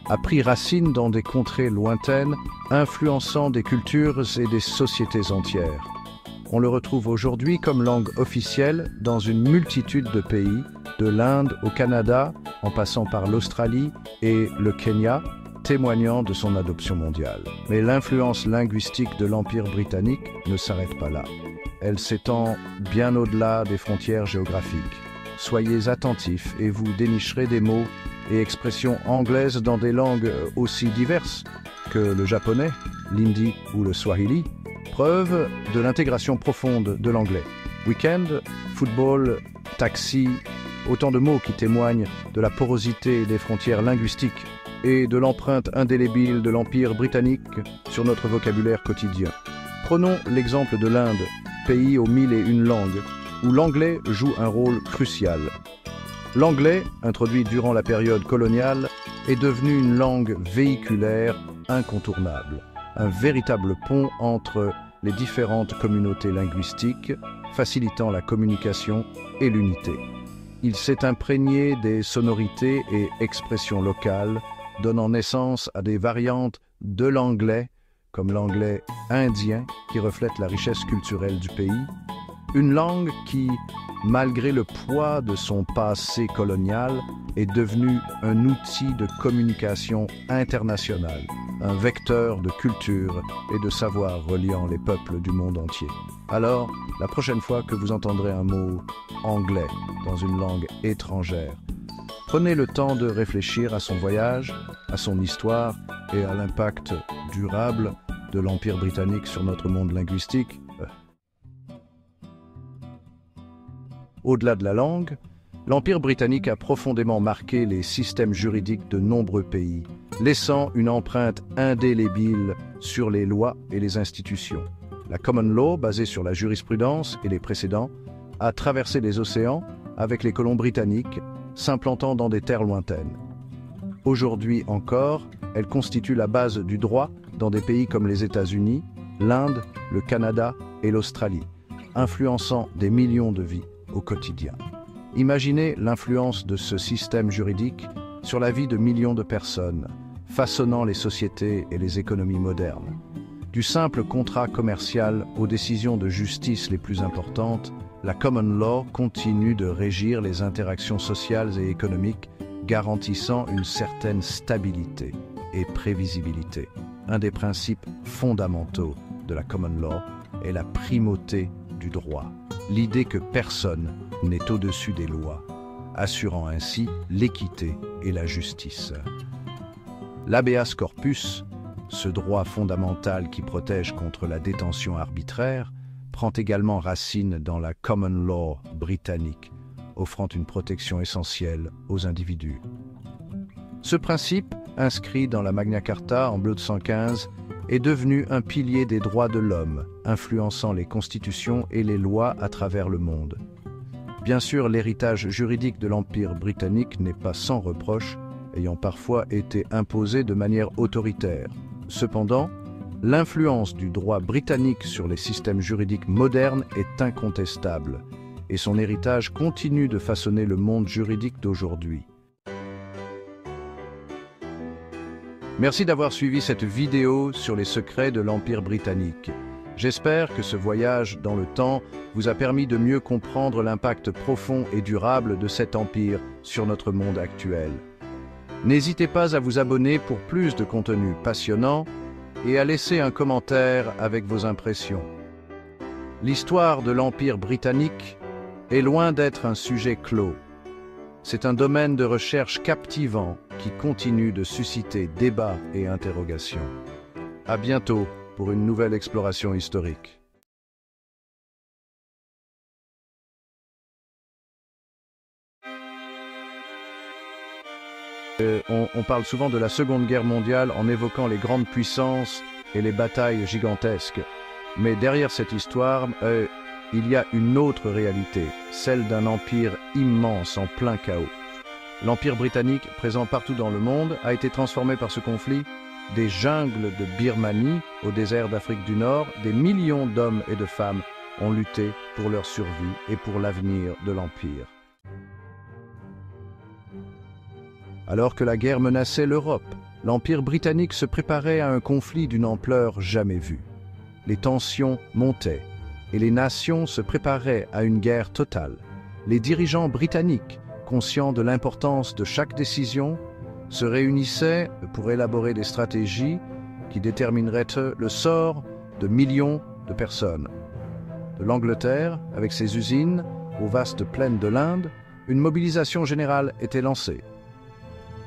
a pris racine dans des contrées lointaines, influençant des cultures et des sociétés entières. On le retrouve aujourd'hui comme langue officielle dans une multitude de pays, de l'Inde au Canada, en passant par l'Australie et le Kenya, témoignant de son adoption mondiale. Mais l'influence linguistique de l'Empire britannique ne s'arrête pas là. Elle s'étend bien au-delà des frontières géographiques. Soyez attentifs et vous dénicherez des mots et expressions anglaises dans des langues aussi diverses que le japonais, l'hindi ou le swahili, preuve de l'intégration profonde de l'anglais. Week-end, football, taxi, autant de mots qui témoignent de la porosité des frontières linguistiques et de l'empreinte indélébile de l'Empire britannique sur notre vocabulaire quotidien. Prenons l'exemple de l'Inde, pays aux 1001 langues, où l'anglais joue un rôle crucial. L'anglais, introduit durant la période coloniale, est devenu une langue véhiculaire incontournable, un véritable pont entre les différentes communautés linguistiques, facilitant la communication et l'unité. Il s'est imprégné des sonorités et expressions locales, donnant naissance à des variantes de l'anglais, comme l'anglais indien, qui reflète la richesse culturelle du pays. Une langue qui, malgré le poids de son passé colonial, est devenue un outil de communication internationale, un vecteur de culture et de savoir reliant les peuples du monde entier. Alors, la prochaine fois que vous entendrez un mot anglais dans une langue étrangère, prenez le temps de réfléchir à son voyage, à son histoire et à l'impact durable de l'Empire britannique sur notre monde linguistique. Au-delà de la langue, l'Empire britannique a profondément marqué les systèmes juridiques de nombreux pays, laissant une empreinte indélébile sur les lois et les institutions. La common law, basée sur la jurisprudence et les précédents, a traversé les océans avec les colons britanniques, s'implantant dans des terres lointaines. Aujourd'hui encore, elle constitue la base du droit dans des pays comme les États-Unis, l'Inde, le Canada et l'Australie, influençant des millions de vies au quotidien. Imaginez l'influence de ce système juridique sur la vie de millions de personnes, façonnant les sociétés et les économies modernes. Du simple contrat commercial aux décisions de justice les plus importantes, la common law continue de régir les interactions sociales et économiques, garantissant une certaine stabilité et prévisibilité. Un des principes fondamentaux de la common law est la primauté du droit. L'idée que personne n'est au-dessus des lois, assurant ainsi l'équité et la justice. L'habeas corpus, ce droit fondamental qui protège contre la détention arbitraire, prend également racine dans la common law britannique, offrant une protection essentielle aux individus. Ce principe, inscrit dans la Magna Carta en bleu de 115, est devenu un pilier des droits de l'homme, influençant les constitutions et les lois à travers le monde. Bien sûr, l'héritage juridique de l'Empire britannique n'est pas sans reproche, ayant parfois été imposé de manière autoritaire. Cependant, l'influence du droit britannique sur les systèmes juridiques modernes est incontestable, et son héritage continue de façonner le monde juridique d'aujourd'hui. Merci d'avoir suivi cette vidéo sur les secrets de l'Empire britannique. J'espère que ce voyage dans le temps vous a permis de mieux comprendre l'impact profond et durable de cet empire sur notre monde actuel. N'hésitez pas à vous abonner pour plus de contenu passionnant et à laisser un commentaire avec vos impressions. L'histoire de l'Empire britannique est loin d'être un sujet clos. C'est un domaine de recherche captivant qui continue de susciter débats et interrogations. À bientôt pour une nouvelle exploration historique. On parle souvent de la Seconde Guerre mondiale en évoquant les grandes puissances et les batailles gigantesques. Mais derrière cette histoire, il y a une autre réalité, celle d'un empire immense en plein chaos. L'Empire britannique, présent partout dans le monde, a été transformé par ce conflit. Des jungles de Birmanie au désert d'Afrique du Nord, des millions d'hommes et de femmes ont lutté pour leur survie et pour l'avenir de l'Empire. Alors que la guerre menaçait l'Europe, l'Empire britannique se préparait à un conflit d'une ampleur jamais vue. Les tensions montaient et les nations se préparaient à une guerre totale. Les dirigeants britanniques, conscients de l'importance de chaque décision, se réunissaient pour élaborer des stratégies qui détermineraient le sort de millions de personnes. De l'Angleterre, avec ses usines, aux vastes plaines de l'Inde, une mobilisation générale était lancée.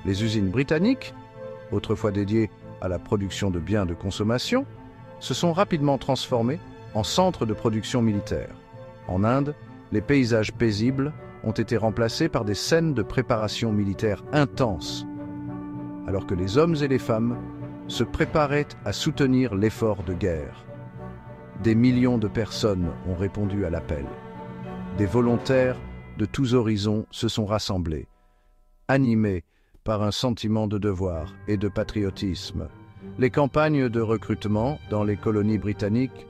Les usines britanniques, autrefois dédiées à la production de biens de consommation, se sont rapidement transformées en centres de production militaire. En Inde, les paysages paisibles ont été remplacés par des scènes de préparation militaire intenses, alors que les hommes et les femmes se préparaient à soutenir l'effort de guerre. Des millions de personnes ont répondu à l'appel. Des volontaires de tous horizons se sont rassemblés, animés par un sentiment de devoir et de patriotisme. Les campagnes de recrutement dans les colonies britanniques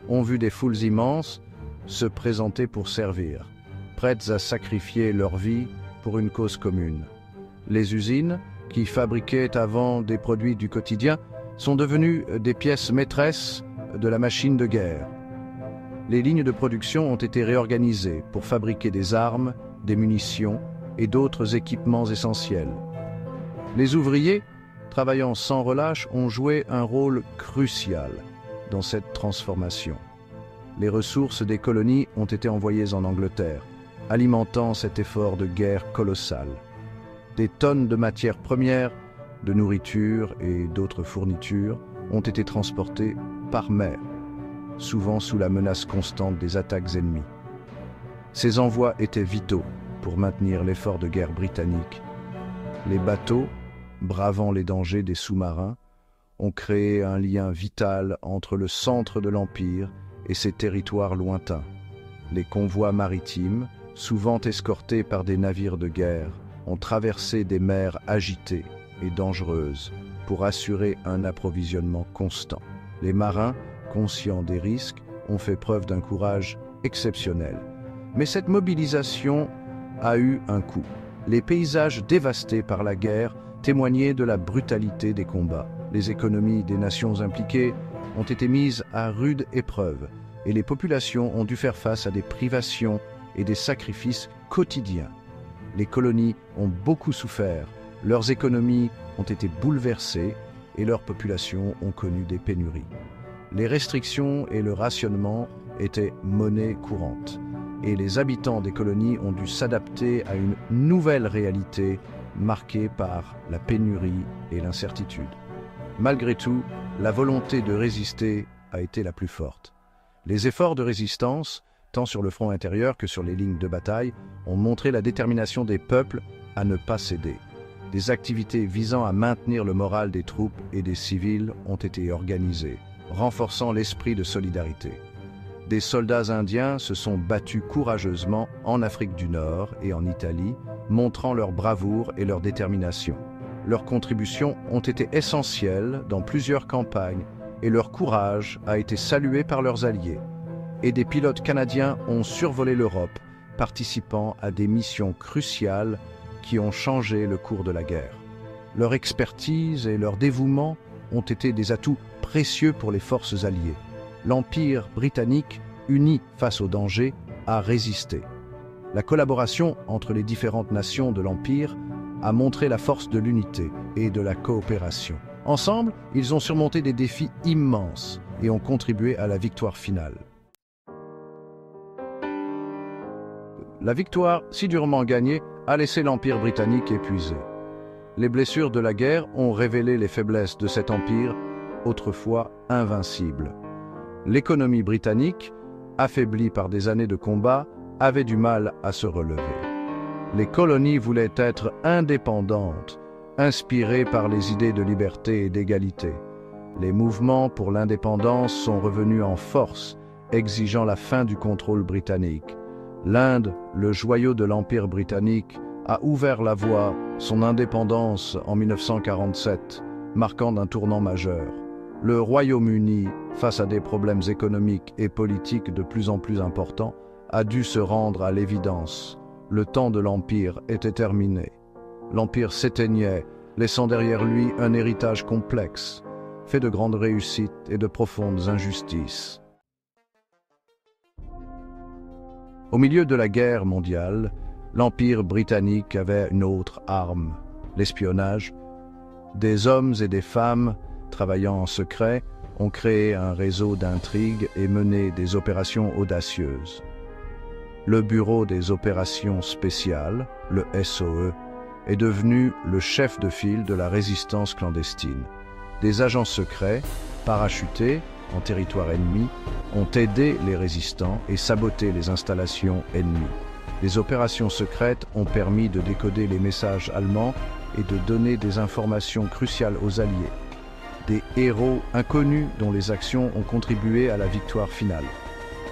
ont vu des foules immenses se présenter pour servir, prêtes à sacrifier leur vie pour une cause commune. Les usines, qui fabriquaient avant des produits du quotidien, sont devenues des pièces maîtresses de la machine de guerre. Les lignes de production ont été réorganisées pour fabriquer des armes, des munitions et d'autres équipements essentiels. Les ouvriers, travaillant sans relâche, ont joué un rôle crucial dans cette transformation. Les ressources des colonies ont été envoyées en Angleterre, alimentant cet effort de guerre colossal. Des tonnes de matières premières, de nourriture et d'autres fournitures ont été transportées par mer, souvent sous la menace constante des attaques ennemies. Ces envois étaient vitaux pour maintenir l'effort de guerre britannique. Les bateaux, bravant les dangers des sous-marins, ont créé un lien vital entre le centre de l'Empire et ses territoires lointains. Les convois maritimes, souvent escortés par des navires de guerre, ont traversé des mers agitées et dangereuses pour assurer un approvisionnement constant. Les marins, conscients des risques, ont fait preuve d'un courage exceptionnel. Mais cette mobilisation a eu un coût. Les paysages dévastés par la guerre témoignaient de la brutalité des combats. Les économies des nations impliquées ont été mises à rude épreuve et les populations ont dû faire face à des privations et des sacrifices quotidiens. Les colonies ont beaucoup souffert, leurs économies ont été bouleversées et leurs populations ont connu des pénuries. Les restrictions et le rationnement étaient monnaie courante et les habitants des colonies ont dû s'adapter à une nouvelle réalité marquée par la pénurie et l'incertitude. Malgré tout, la volonté de résister a été la plus forte. Les efforts de résistance, tant sur le front intérieur que sur les lignes de bataille, ont montré la détermination des peuples à ne pas céder. Des activités visant à maintenir le moral des troupes et des civils ont été organisées, renforçant l'esprit de solidarité. Des soldats indiens se sont battus courageusement en Afrique du Nord et en Italie, montrant leur bravoure et leur détermination. Leurs contributions ont été essentielles dans plusieurs campagnes et leur courage a été salué par leurs alliés. Et des pilotes canadiens ont survolé l'Europe, participant à des missions cruciales qui ont changé le cours de la guerre. Leur expertise et leur dévouement ont été des atouts précieux pour les forces alliées. L'Empire britannique, uni face au danger, a résisté. La collaboration entre les différentes nations de l'Empire a montré la force de l'unité et de la coopération. Ensemble, ils ont surmonté des défis immenses et ont contribué à la victoire finale. La victoire, si durement gagnée, a laissé l'Empire britannique épuisé. Les blessures de la guerre ont révélé les faiblesses de cet empire, autrefois invincible. L'économie britannique, affaiblie par des années de combat, avait du mal à se relever. Les colonies voulaient être indépendantes, inspirées par les idées de liberté et d'égalité. Les mouvements pour l'indépendance sont revenus en force, exigeant la fin du contrôle britannique. L'Inde, le joyau de l'Empire britannique, a ouvert la voie, son indépendance en 1947, marquant un tournant majeur. Le Royaume-Uni, face à des problèmes économiques et politiques de plus en plus importants, a dû se rendre à l'évidence. Le temps de l'Empire était terminé. L'Empire s'éteignait, laissant derrière lui un héritage complexe, fait de grandes réussites et de profondes injustices. Au milieu de la guerre mondiale, l'Empire britannique avait une autre arme, l'espionnage. Des hommes et des femmes, travaillant en secret, ont créé un réseau d'intrigues et mené des opérations audacieuses. Le Bureau des opérations spéciales, le SOE, est devenu le chef de file de la résistance clandestine. Des agents secrets, parachutés en territoire ennemi, ont aidé les résistants et saboté les installations ennemies. Les opérations secrètes ont permis de décoder les messages allemands et de donner des informations cruciales aux Alliés. Des héros inconnus dont les actions ont contribué à la victoire finale.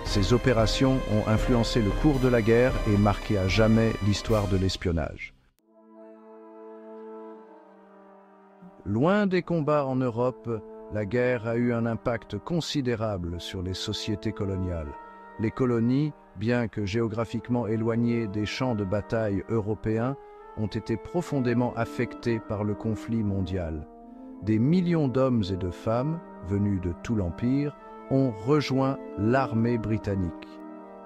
Ces opérations ont influencé le cours de la guerre et marqué à jamais l'histoire de l'espionnage. Loin des combats en Europe, la guerre a eu un impact considérable sur les sociétés coloniales. Les colonies, bien que géographiquement éloignées des champs de bataille européens, ont été profondément affectées par le conflit mondial. Des millions d'hommes et de femmes, venus de tout l'Empire, ont rejoint l'armée britannique.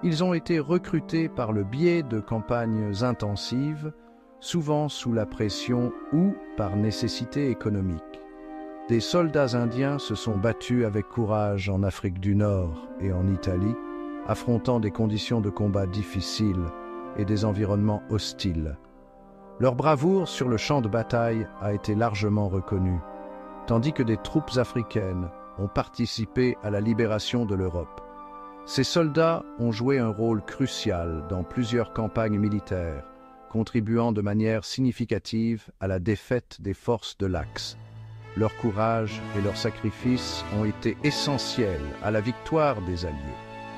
Ils ont été recrutés par le biais de campagnes intensives, souvent sous la pression ou par nécessité économique. Des soldats indiens se sont battus avec courage en Afrique du Nord et en Italie, affrontant des conditions de combat difficiles et des environnements hostiles. Leur bravoure sur le champ de bataille a été largement reconnue, tandis que des troupes africaines ont participé à la libération de l'Europe. Ces soldats ont joué un rôle crucial dans plusieurs campagnes militaires, contribuant de manière significative à la défaite des forces de l'Axe. Leur courage et leur sacrifice ont été essentiels à la victoire des Alliés.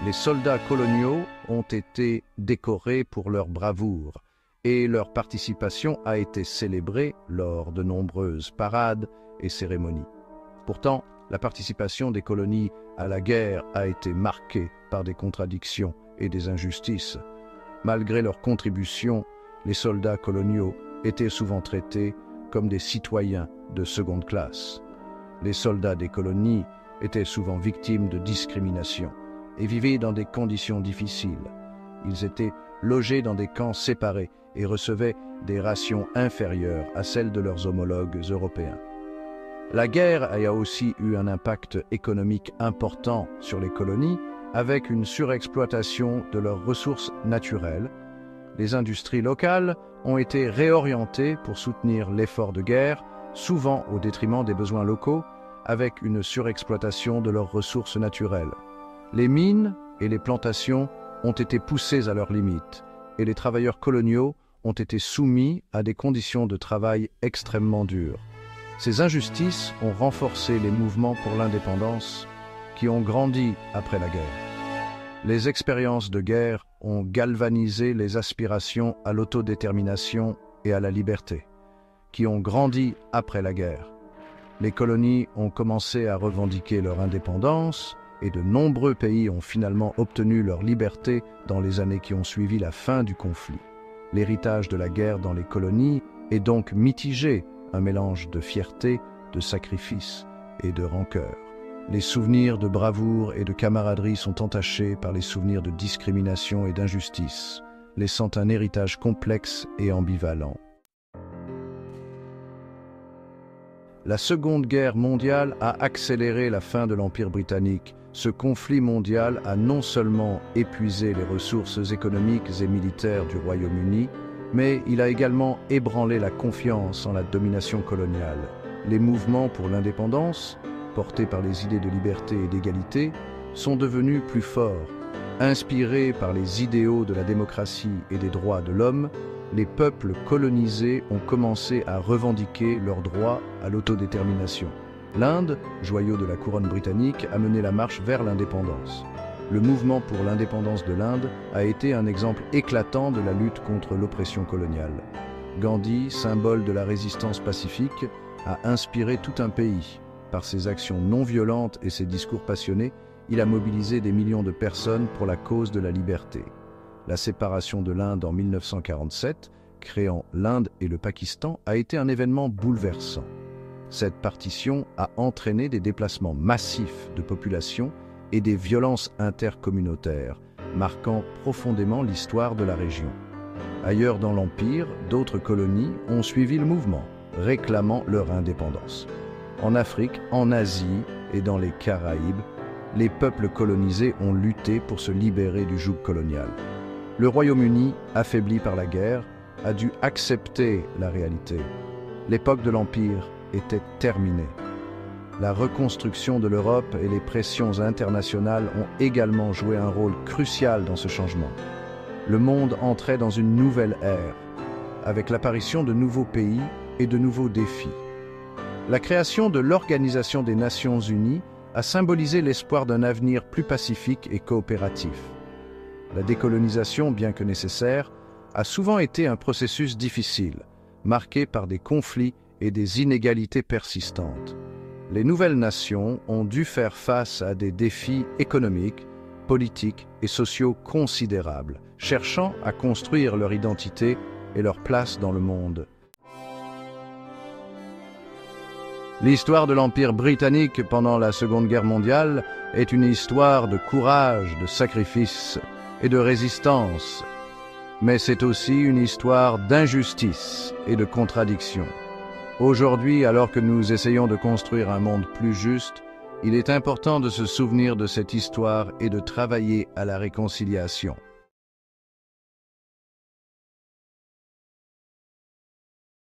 Les soldats coloniaux ont été décorés pour leur bravoure et leur participation a été célébrée lors de nombreuses parades et cérémonies. Pourtant, la participation des colonies à la guerre a été marquée par des contradictions et des injustices. Malgré leur contribution, les soldats coloniaux étaient souvent traités comme des citoyens de seconde classe. Les soldats des colonies étaient souvent victimes de discrimination et vivaient dans des conditions difficiles. Ils étaient logés dans des camps séparés et recevaient des rations inférieures à celles de leurs homologues européens. La guerre a aussi eu un impact économique important sur les colonies, avec une surexploitation de leurs ressources naturelles. Les industries locales ont été réorientées pour soutenir l'effort de guerre, souvent au détriment des besoins locaux, avec une surexploitation de leurs ressources naturelles. Les mines et les plantations ont été poussées à leurs limites, et les travailleurs coloniaux ont été soumis à des conditions de travail extrêmement dures. Ces injustices ont renforcé les mouvements pour l'indépendance qui ont grandi après la guerre. Les expériences de guerre ont galvanisé les aspirations à l'autodétermination et à la liberté, qui ont grandi après la guerre. Les colonies ont commencé à revendiquer leur indépendance et de nombreux pays ont finalement obtenu leur liberté dans les années qui ont suivi la fin du conflit. L'héritage de la guerre dans les colonies est donc mitigé, un mélange de fierté, de sacrifice et de rancœur. Les souvenirs de bravoure et de camaraderie sont entachés par les souvenirs de discrimination et d'injustice, laissant un héritage complexe et ambivalent. La Seconde Guerre mondiale a accéléré la fin de l'Empire britannique. Ce conflit mondial a non seulement épuisé les ressources économiques et militaires du Royaume-Uni, mais il a également ébranlé la confiance en la domination coloniale. Les mouvements pour l'indépendance, portés par les idées de liberté et d'égalité, sont devenus plus forts. Inspirés par les idéaux de la démocratie et des droits de l'homme, les peuples colonisés ont commencé à revendiquer leur droit à l'autodétermination. L'Inde, joyau de la couronne britannique, a mené la marche vers l'indépendance. Le mouvement pour l'indépendance de l'Inde a été un exemple éclatant de la lutte contre l'oppression coloniale. Gandhi, symbole de la résistance pacifique, a inspiré tout un pays. Par ses actions non violentes et ses discours passionnés, il a mobilisé des millions de personnes pour la cause de la liberté. La séparation de l'Inde en 1947, créant l'Inde et le Pakistan, a été un événement bouleversant. Cette partition a entraîné des déplacements massifs de population et des violences intercommunautaires, marquant profondément l'histoire de la région. Ailleurs dans l'Empire, d'autres colonies ont suivi le mouvement, réclamant leur indépendance. En Afrique, en Asie et dans les Caraïbes, les peuples colonisés ont lutté pour se libérer du joug colonial. Le Royaume-Uni, affaibli par la guerre, a dû accepter la réalité. L'époque de l'Empire était terminée. La reconstruction de l'Europe et les pressions internationales ont également joué un rôle crucial dans ce changement. Le monde entrait dans une nouvelle ère, avec l'apparition de nouveaux pays et de nouveaux défis. La création de l'Organisation des Nations Unies a symbolisé l'espoir d'un avenir plus pacifique et coopératif. La décolonisation, bien que nécessaire, a souvent été un processus difficile, marqué par des conflits et des inégalités persistantes. Les nouvelles nations ont dû faire face à des défis économiques, politiques et sociaux considérables, cherchant à construire leur identité et leur place dans le monde. L'histoire de l'Empire britannique pendant la Seconde Guerre mondiale est une histoire de courage, de sacrifice et de résistance. Mais c'est aussi une histoire d'injustice et de contradiction. Aujourd'hui, alors que nous essayons de construire un monde plus juste, il est important de se souvenir de cette histoire et de travailler à la réconciliation.